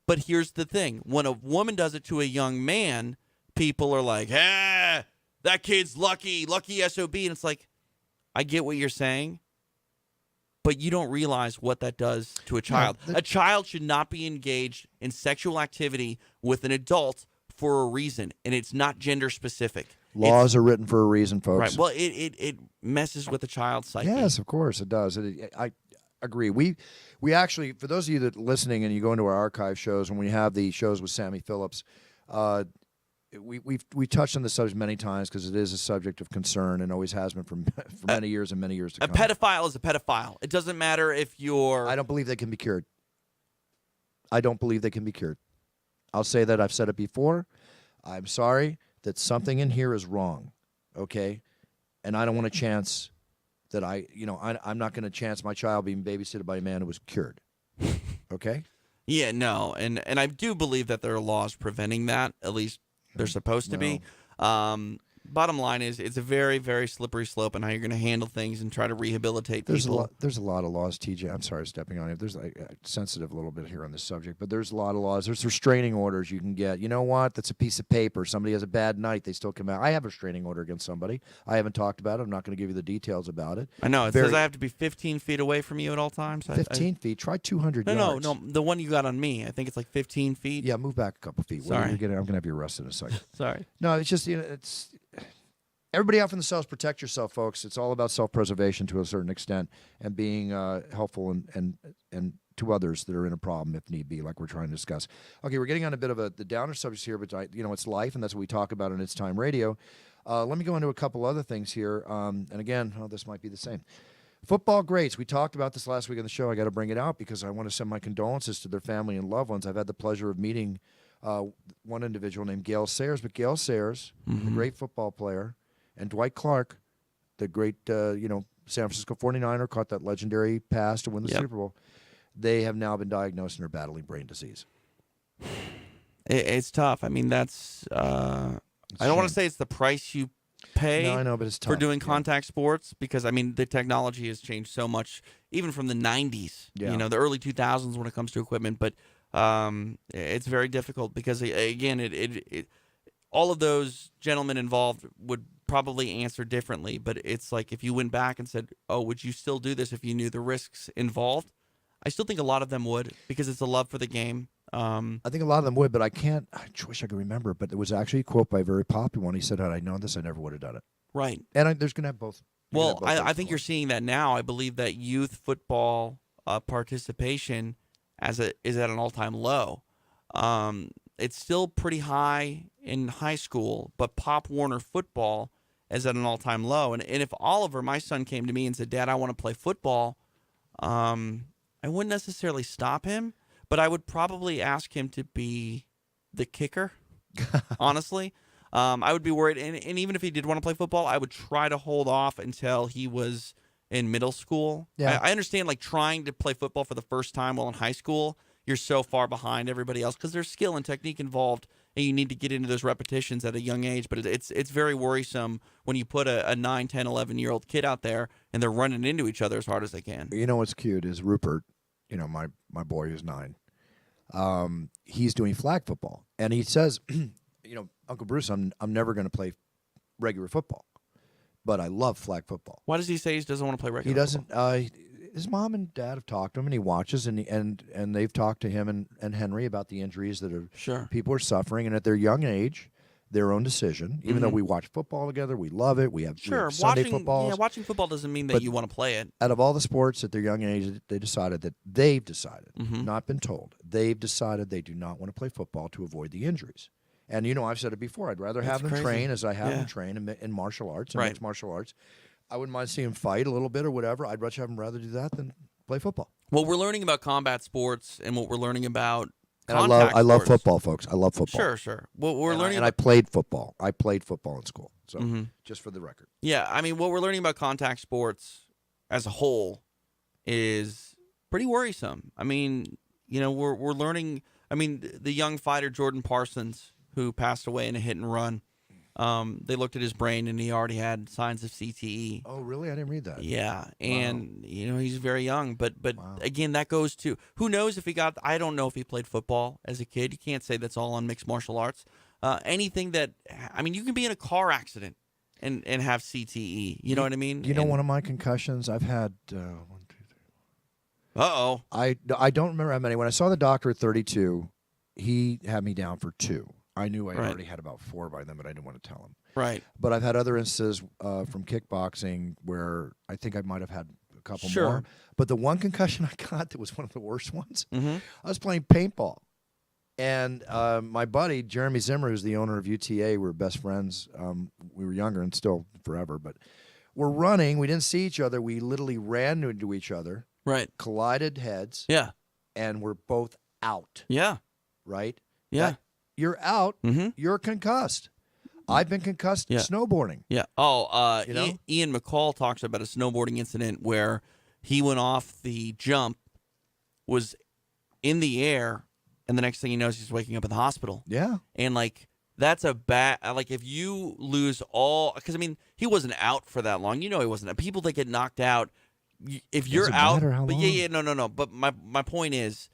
But here's the thing. When a woman does it to a young man, people are like, that kid's lucky SOB. And it's like, I get what you're saying, but you don't realize what that does to a child. A child should not be engaged in sexual activity with an adult for a reason, and it's not gender specific. Laws are written for a reason, folks. Right. Well, it messes with the child's psyche. Yes, of course it does. I agree. We actually, for those of you that are listening and you go into our archive shows, when we have the shows with Sammy Phillips, we touched on the subject many times because it is a subject of concern and always has been for many years and many years to come. A pedophile is a pedophile. It doesn't matter if you're... I don't believe they can be cured. I don't believe they can be cured. I'll say that. I've said it before. I'm sorry that something in here is wrong, okay? And I don't want a chance that I'm not going to chance my child being babysitted by a man who was cured, okay? Yeah, no, and I do believe that there are laws preventing that. At least they're supposed to be. Bottom line is, it's a very, very slippery slope on how you're going to handle things and try to rehabilitate people. There's a lot of laws, TJ. I'm sorry stepping on you. There's sensitive a little bit here on this subject, but there's a lot of laws. There's restraining orders you can get. You know what? That's a piece of paper. Somebody has a bad night, they still come out. I have a restraining order against somebody. I haven't talked about it. I'm not going to give you the details about it. I know. It says I have to be 15 feet away from you at all times. 15 feet? Try 200 yards. No. The one you got on me, I think it's like 15 feet. Yeah, move back a couple feet. Sorry. I'm going to have you arrested in a second. Sorry. No, it's just, it's... Everybody out for themselves, protect yourself, folks. It's all about self-preservation to a certain extent and being helpful and to others that are in a problem if need be, like we're trying to discuss. Okay, we're getting on a bit of the downer subjects here, but it's life, and that's what we talk about on It's Time Radio. Let me go into a couple other things here. And again, this might be the same. Football greats. We talked about this last week on the show. I got to bring it out because I want to send my condolences to their family and loved ones. I've had the pleasure of meeting one individual named Gale Sayers, but Gale Sayers, the great football player, and Dwight Clark, the great San Francisco 49er, caught that legendary pass to win the Super Bowl. They have now been diagnosed and are battling brain disease. It's tough. I mean, that's I don't want to say it's the price you pay no, I know, but it's tough. For doing contact sports because, I mean, the technology has changed so much, even from the 90s, the early 2000s when it comes to equipment. But it's very difficult because, again, it all of those gentlemen involved would probably answer differently. But it's like if you went back and said, oh, would you still do this if you knew the risks involved? I still think a lot of them would because it's a love for the game. I think a lot of them would, but I wish I could remember. But there was actually a quote by a very popular one. He said, had I known this, I never would have done it. Right. And there's going to have both. Well, I think you're seeing that now. I believe that youth football participation is at an all-time low. It's still pretty high in high school, but Pop Warner football is at an all-time low. And if Oliver, my son, came to me and said, Dad, I want to play football, I wouldn't necessarily stop him. But I would probably ask him to be the kicker, honestly. I would be worried. And even if he did want to play football, I would try to hold off until he was in middle school. Yeah. I understand, like, trying to play football for the first time while in high school, you're so far behind everybody else because there's skill and technique involved, and you need to get into those repetitions at a young age. But it's very worrisome when you put a 9, 10, 11-year-old kid out there, and they're running into each other as hard as they can. You know what's cute is Rupert, my boy who's 9. He's doing flag football, and he says, Uncle Bruce, I'm never going to play regular football, but I love flag football. Why does he say he doesn't want to play regular football? He doesn't. His mom and dad have talked to him, and he watches, and they've talked to him and Henry about the injuries that people are suffering, and at their young age, their own decision. Even though we watch football together, we love it. We have Sunday footballs. Yeah, watching football doesn't mean that you want to play it. Out of all the sports at their young age, they've decided, not been told, they've decided they do not want to play football to avoid the injuries. And, I've said it before, I'd rather have them train as I have them train in martial arts, and mixed martial arts. I wouldn't mind seeing them fight a little bit or whatever. I'd much have them rather do that than play football. What we're learning about combat sports and what we're learning about and I love football, folks. I love football. Sure. What we're learning I played football. I played football in school. So just for the record. Yeah, I mean, what we're learning about contact sports as a whole is pretty worrisome. I mean, we're learning. I mean, the young fighter Jordan Parsons, who passed away in a hit and run, they looked at his brain and he already had signs of CTE. Oh, really? I didn't read that. Yeah, and he's very young, but again, that goes to who knows if he got. I don't know if he played football as a kid. You can't say that's all on mixed martial arts. Anything that you can be in a car accident and have CTE. You know what I mean? One of my concussions I've had 1, 2, 3. Uh-oh. I don't remember how many. When I saw the doctor at 32, he had me down for 2. I knew I already had about 4 by then, but I didn't want to tell him. Right. But I've had other instances from kickboxing where I think I might have had a couple more. But the one concussion I got that was one of the worst ones, I was playing paintball. And my buddy, Jeremy Zimmer, who's the owner of UTA, we were best friends. We were younger and still forever. But we're running. We didn't see each other. We literally ran into each other. Right. Collided heads. Yeah. And we're both out. Yeah. Right? Yeah. You're out. You're concussed. I've been concussed snowboarding. Yeah. Oh, Ian McCall talks about a snowboarding incident where he went off the jump, was in the air, and the next thing he knows, he's waking up in the hospital. Yeah. And, that's a bad, if you lose all, because, he wasn't out for that long. He wasn't. People that get knocked out, if you're out. But no. But my point is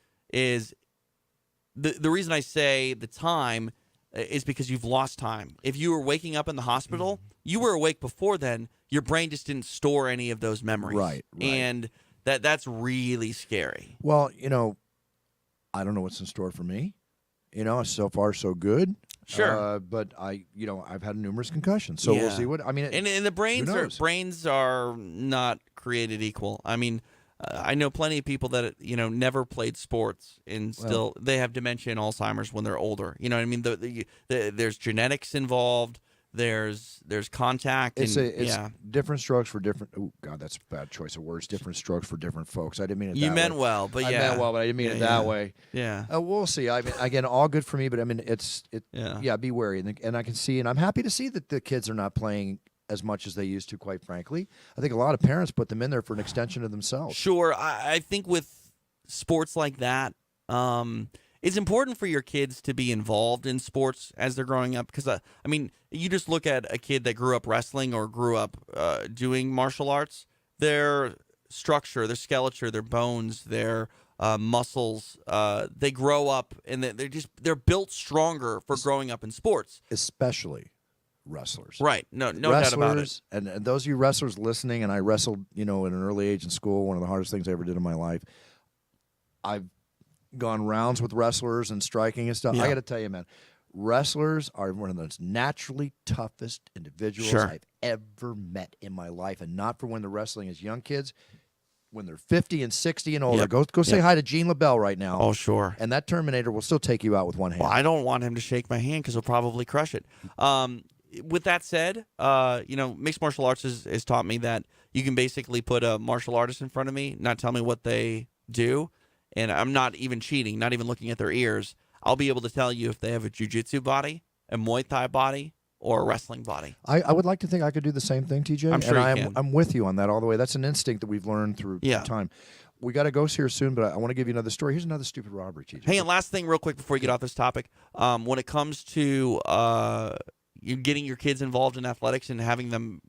the reason I say the time is because you've lost time. If you were waking up in the hospital, you were awake before then. Your brain just didn't store any of those memories. Right. And that's really scary. Well, I don't know what's in store for me. So far so good. Sure. But I've had numerous concussions, so we'll see what. And the brains are not created equal. I know plenty of people that never played sports and still they have dementia and Alzheimer's when they're older. You know what I mean? There's genetics involved. There's contact. It's and, different strokes for different. Oh God, that's a bad choice of words. Different strokes for different folks. I didn't mean it. You that meant way. well, but I meant well, but I didn't mean it that way. Yeah. We'll see. I mean, again, all good for me, but I mean, be wary, and I can see, and I'm happy to see that the kids are not playing as much as they used to. Quite frankly, I think a lot of parents put them in there for an extension of themselves. Sure, I think with sports like that, it's important for your kids to be involved in sports as they're growing up. Because, I mean, you just look at a kid that grew up wrestling or grew up doing martial arts, their structure, their skeleton, their bones, their muscles, they grow up and they're built stronger for growing up in sports. Especially wrestlers. Right. No doubt about it. And those of you wrestlers listening, and I wrestled, at an early age in school, one of the hardest things I ever did in my life. I've gone rounds with wrestlers and striking and stuff. Yeah. I got to tell you, man, wrestlers are one of the naturally toughest individuals I've ever met in my life. And not for when they're wrestling as young kids. When they're 50 and 60 and older, go say hi to Gene LaBelle right now. Oh, sure. And that Terminator will still take you out with one hand. Well, I don't want him to shake my hand because he'll probably crush it. With that said, mixed martial arts has taught me that you can basically put a martial artist in front of me, not tell me what they do, and I'm not even cheating, not even looking at their ears. I'll be able to tell you if they have a jiu-jitsu body, a Muay Thai body, or a wrestling body. I would like to think I could do the same thing, TJ. I'm sure you can. I'm with you on that all the way. That's an instinct that we've learned through time. We got to go here soon, but I want to give you another story. Here's another stupid robbery, TJ. Hey, and last thing real quick before you get off this topic. When it comes to you getting your kids involved in athletics and having them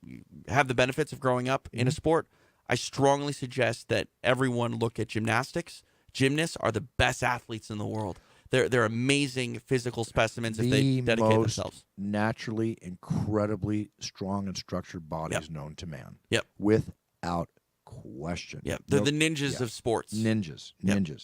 have the benefits of growing up in a sport, I strongly suggest that everyone look at gymnastics. Gymnasts are the best athletes in the world. They're amazing physical specimens if they dedicate themselves. Naturally, incredibly strong and structured bodies known to man. Yep. Without question. Yep. They're the ninjas of sports. Ninjas.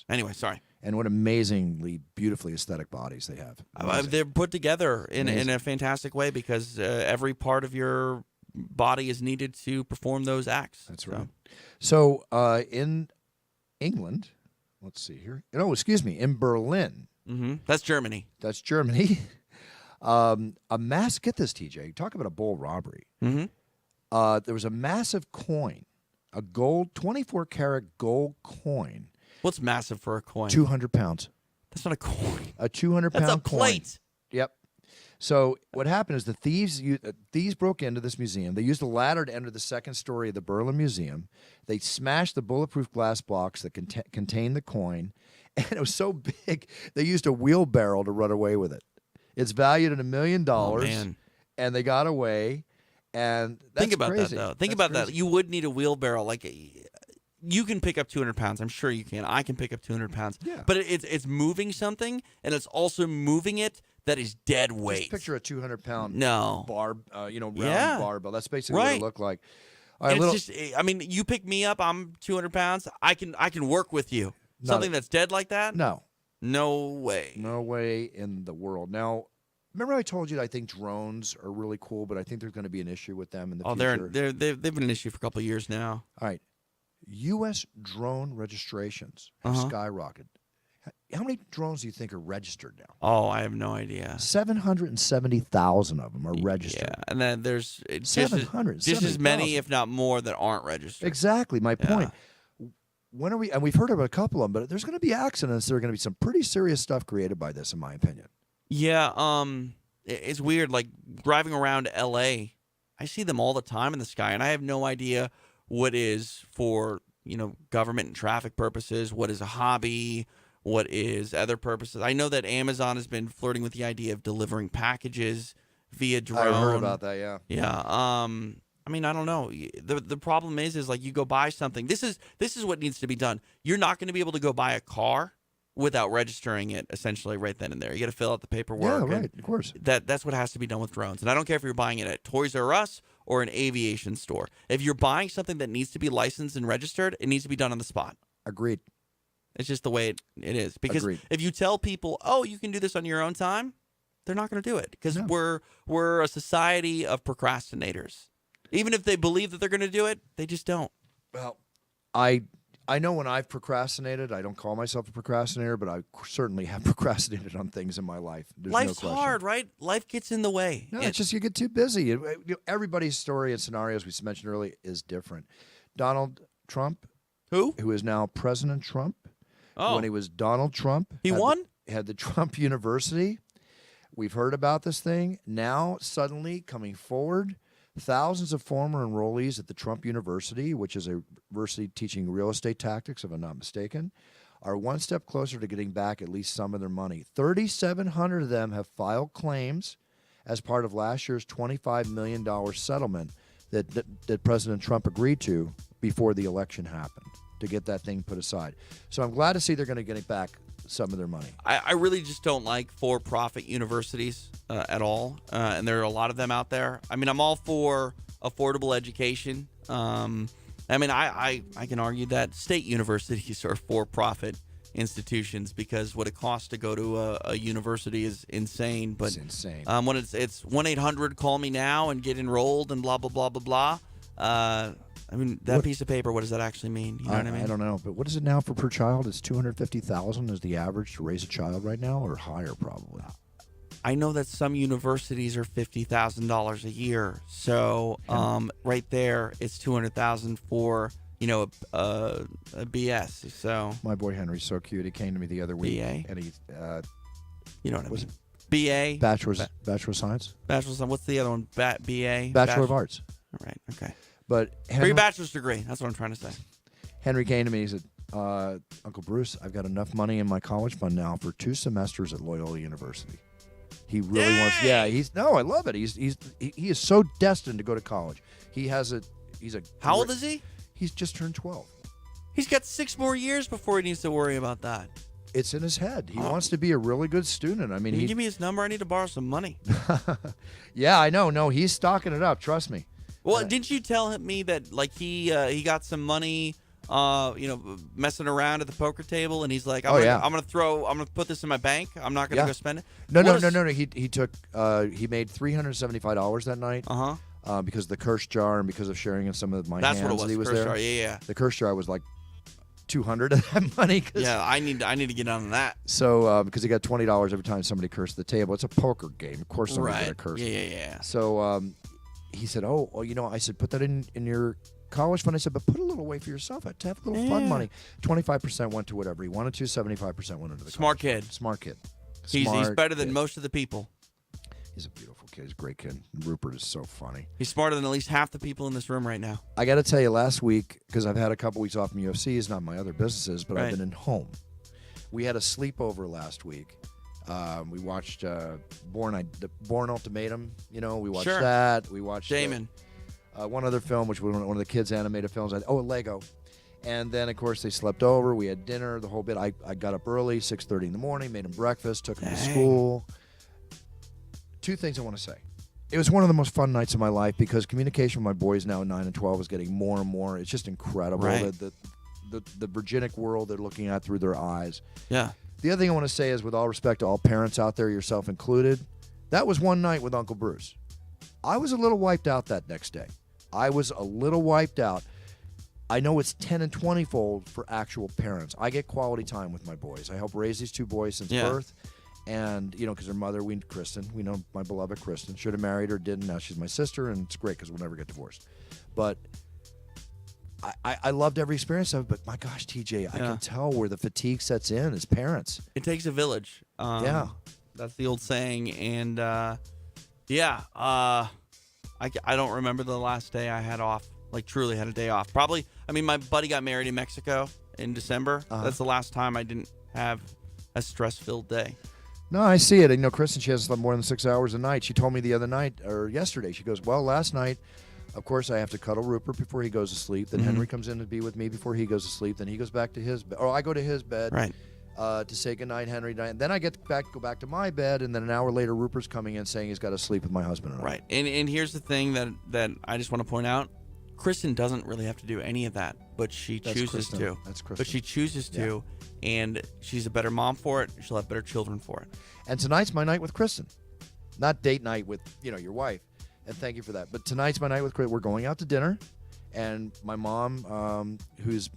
Anyway, sorry. And what amazingly, beautifully aesthetic bodies they have. They're put together in a fantastic way because every part of your body is needed to perform those acts. That's right. So in England, let's see here. No, excuse me, in Berlin. Mm-hmm. That's Germany. That's Germany. Get this, TJ. Talk about a bold robbery. Mm-hmm. There was a massive coin, a gold, 24-karat gold coin. What's massive for a coin? 200 pounds. That's not a coin. A 200-pound That's a coin. plate. Yep. So what happened is the thieves broke into this museum. They used a ladder to enter the second story of the Berlin Museum. They smashed the bulletproof glass box that contained the coin, and it was so big they used a wheelbarrow to run away with it. It's valued at $1 million, and they got away. And that's think about crazy. that though. Think about that. You would need a wheelbarrow. Like you can pick up 200 pounds. I'm sure you can. I can pick up 200 pounds. Yeah. But it's moving something, and it's also moving it that is dead weight. Just picture a 200-pound bar, round barbell. That's basically what it looked like. All right, it's just, I mean, you pick me up. I'm 200 pounds. I can work with you. Something that's dead like that? No way. No way in the world. Now, remember I told you that I think drones are really cool, but I think there's going to be an issue with them in the future. They've been an issue for a couple of years now. All right. U.S. drone registrations have skyrocketed. How many drones do you think are registered now? Oh, I have no idea. 770,000 of them are registered. Yeah, and then there's just as many, if not more, that aren't registered. Exactly, my point. When are we? And we've heard of a couple of them, but there's going to be accidents. There are going to be some pretty serious stuff created by this, in my opinion. Yeah, it's weird. Like driving around L.A., I see them all the time in the sky, and I have no idea what is for government and traffic purposes, what is a hobby, what is other purposes. I know that Amazon has been flirting with the idea of delivering packages via drone. I heard about that, yeah. Yeah. I mean, I don't know. The problem is like you go buy something. This is what needs to be done. You're not going to be able to go buy a car without registering it essentially right then and there. You got to fill out the paperwork. Yeah, right, of course. That's what has to be done with drones. And I don't care if you're buying it at Toys R Us or an aviation store. If you're buying something that needs to be licensed and registered, it needs to be done on the spot. Agreed. It's just the way it is. Because if you tell people, oh, you can do this on your own time, they're not going to do it. Because we're a society of procrastinators. Even if they believe that they're going to do it, they just don't. Well, I I know when I've procrastinated, I don't call myself a procrastinator, but I certainly have procrastinated on things in my life. There's Life's no question. hard, right? Life gets in the way. No, it's just you get too busy. Everybody's story and scenarios, as we mentioned earlier, is different. Donald Trump, Who is now President Trump, when he was Donald Trump. He won? Had the Trump University. We've heard about this thing. Now, suddenly, coming forward, thousands of former enrollees at the Trump University, which is a university teaching real estate tactics, if I'm not mistaken, are one step closer to getting back at least some of their money. 3,700 of them have filed claims as part of last year's $25 million settlement that President Trump agreed to before the election happened to get that thing put aside. So I'm glad to see they're going to get back some of their money. I really just don't like for-profit universities at all, and there are a lot of them out there. I mean, I'm all for affordable education. I mean, I can argue that state universities are for-profit institutions because what it costs to go to a university is insane. But It's insane. When it's 1-800 call me now and get enrolled and blah blah blah blah blah. I mean, that piece of paper, what does that actually mean? You know what I mean? I don't know, but what is it now for per child? It's $250,000 is the average to raise a child right now, or higher probably. I know that some universities are $50,000 a year, so right there, it's $200,000 for a BS. So My boy Henry's so cute. He came to me the other week, BA? and he you know what I was mean? BA, Bachelor of Science, bachelor's. What's the other one? BA, Bachelor of Arts. All right, okay. But For Henry, your bachelor's degree, that's what I'm trying to say. Henry came to me. He said, "Uncle Bruce, I've got enough money in my college fund now for 2 semesters at Loyola University." He really wants. Yeah, I love it. He is so destined to go to college. He's a. How old is he? He's just turned 12. He's got 6 more years before he needs to worry about that. It's in his head. He wants to be a really good student. I mean, Can you give me his number? I need to borrow some money. Yeah, I know. No, he's stocking it up. Trust me. Well, didn't you tell me that like he got some money, messing around at the poker table, and he's like, I'm gonna put this in my bank. I'm not gonna go spend it. No. He took. He made $375 that night. Because of the curse jar and because of sharing in some of my That's hands what it was. that he was curse there. jar. Yeah. The curse jar was like 200 of that money. Yeah, I need to get on that. So because he got $20 every time somebody cursed the table. It's a poker game. Of course, somebody's gonna curse. Yeah. So he said, I said, put that in your college fund. I said, but put a little away for yourself. To have a little fun money. 25% went to whatever he wanted to. 75% went into the Smart college kid. fund. Smart kid. He's better than kid. most of the people. He's a beautiful kid. He's a great kid. Rupert is so funny. He's smarter than at least half the people in this room right now. I got to tell you, last week, because I've had a couple weeks off from UFC, it's not my other businesses, but I've been in home. We had a sleepover last week. We watched Born Ultimatum. We watched that. We watched Damon. One other film, which was one of the kids' animated films. Lego. And then, of course, they slept over. We had dinner, the whole bit. I got up early, 6:30 in the morning, made him breakfast, took him to school. 2 things I want to say. It was one of the most fun nights of my life because communication with my boys now 9 and 12 is getting more and more. It's just incredible. Right. The Virginic world they're looking at through their eyes. Yeah. The other thing I want to say is, with all respect to all parents out there, yourself included, that was one night with Uncle Bruce. I was a little wiped out that next day. I was a little wiped out. I know it's 10 and 20-fold for actual parents. I get quality time with my boys. I helped raise these 2 boys since birth. And, because her mother, Kristen, we know my beloved Kristen, should have married her, didn't. Now she's my sister, and it's great because we'll never get divorced. But I loved every experience of it. But, my gosh, TJ, I can tell where the fatigue sets in as parents. It takes a village. That's the old saying. And, I don't remember the last day I had off, like truly had a day off. Probably, my buddy got married in Mexico in December. That's the last time I didn't have a stress-filled day. No, I see it. Kristen, she hasn't slept more than 6 hours a night. She told me the other night, or yesterday, she goes, well, last night, of course, I have to cuddle Rupert before he goes to sleep. Then Henry comes in to be with me before he goes to sleep. Then he goes back to his bed. Or I go to his bed to say goodnight, Henry. And then I go back to my bed, and then an hour later, Rupert's coming in saying he's got to sleep with my husband. Right. And here's the thing that I just want to point out. Kristen doesn't really have to do any of that, but she chooses to. That's Kristen. But she chooses to, and she's a better mom for it. She'll have better children for it. And tonight's my night with Kristen. Not date night with, your wife. And thank you for that. But tonight's my night with Kristen. We're going out to dinner, and my mom, who's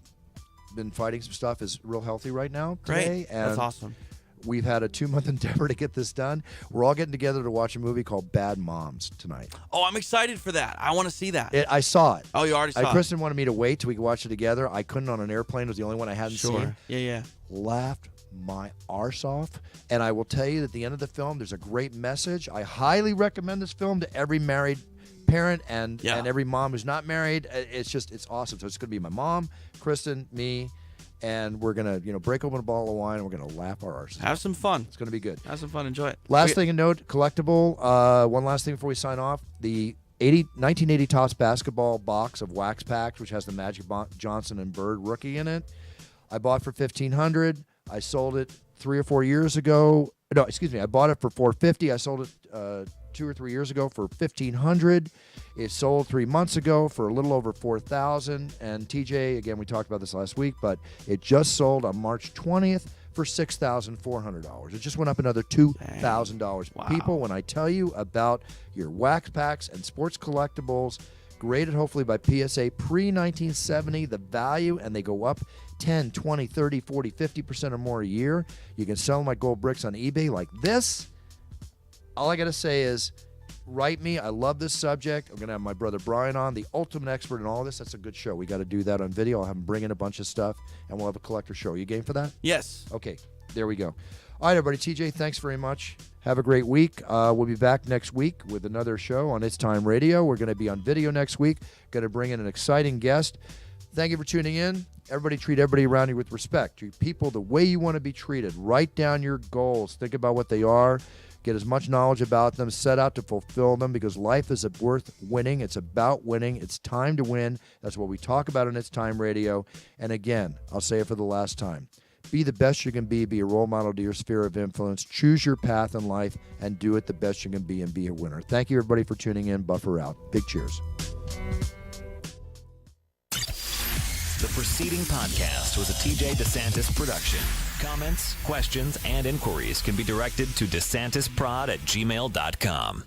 been fighting some stuff, is real healthy right now today. Great. And That's awesome. we've had a 2-month endeavor to get this done. We're all getting together to watch a movie called Bad Moms tonight. Oh, I'm excited for that. I want to see that. I saw it. Oh, you already saw it? Kristen wanted me to wait till we could watch it together. I couldn't on an airplane. It was the only one I hadn't seen. Yeah. Laughed my arse off. And I will tell you that at the end of the film, there's a great message. I highly recommend this film to every married parent and every mom who's not married. It's awesome. So it's going to be my mom, Kristen, me, and we're going to break open a bottle of wine and we're going to laugh our arses. Have some fun. It's going to be good. Have some fun. Enjoy it. Last thing to note, collectible. One last thing before we sign off. The 1980 Topps basketball box of wax packs, which has the Magic Johnson and Bird rookie in it. I bought for $1,500. I sold it 3 or 4 years ago. No, excuse me. I bought it for $450. I sold it 2 or 3 years ago for $1,500. It sold 3 months ago for a little over $4,000. And TJ, again, we talked about this last week, but it just sold on March 20th for $6,400. It just went up another $2,000. Wow. People, when I tell you about your wax packs and sports collectibles, graded hopefully by PSA pre-1970, the value, and they go up 10, 20, 30, 40, 50% or more a year. You can sell them like gold bricks on eBay like this. All I got to say is, write me. I love this subject. I'm going to have my brother Brian on, the ultimate expert in all this. That's a good show. We got to do that on video. I'll have him bring in a bunch of stuff, and we'll have a collector show. Are you game for that? Yes. Okay, there we go. All right, everybody. TJ, thanks very much. Have a great week. We'll be back next week with another show on It's Time Radio. We're going to be on video next week. Going to bring in an exciting guest. Thank you for tuning in. Everybody treat everybody around you with respect. Treat people the way you want to be treated. Write down your goals. Think about what they are. Get as much knowledge about them. Set out to fulfill them, because life is worth winning. It's about winning. It's time to win. That's what we talk about on It's Time Radio. And again, I'll say it for the last time. Be the best you can be. Be a role model to your sphere of influence. Choose your path in life and do it the best you can be and be a winner. Thank you, everybody, for tuning in. Buffer out. Big cheers. The preceding podcast was a TJ DeSantis production. Comments, questions, and inquiries can be directed to DeSantisProd@gmail.com.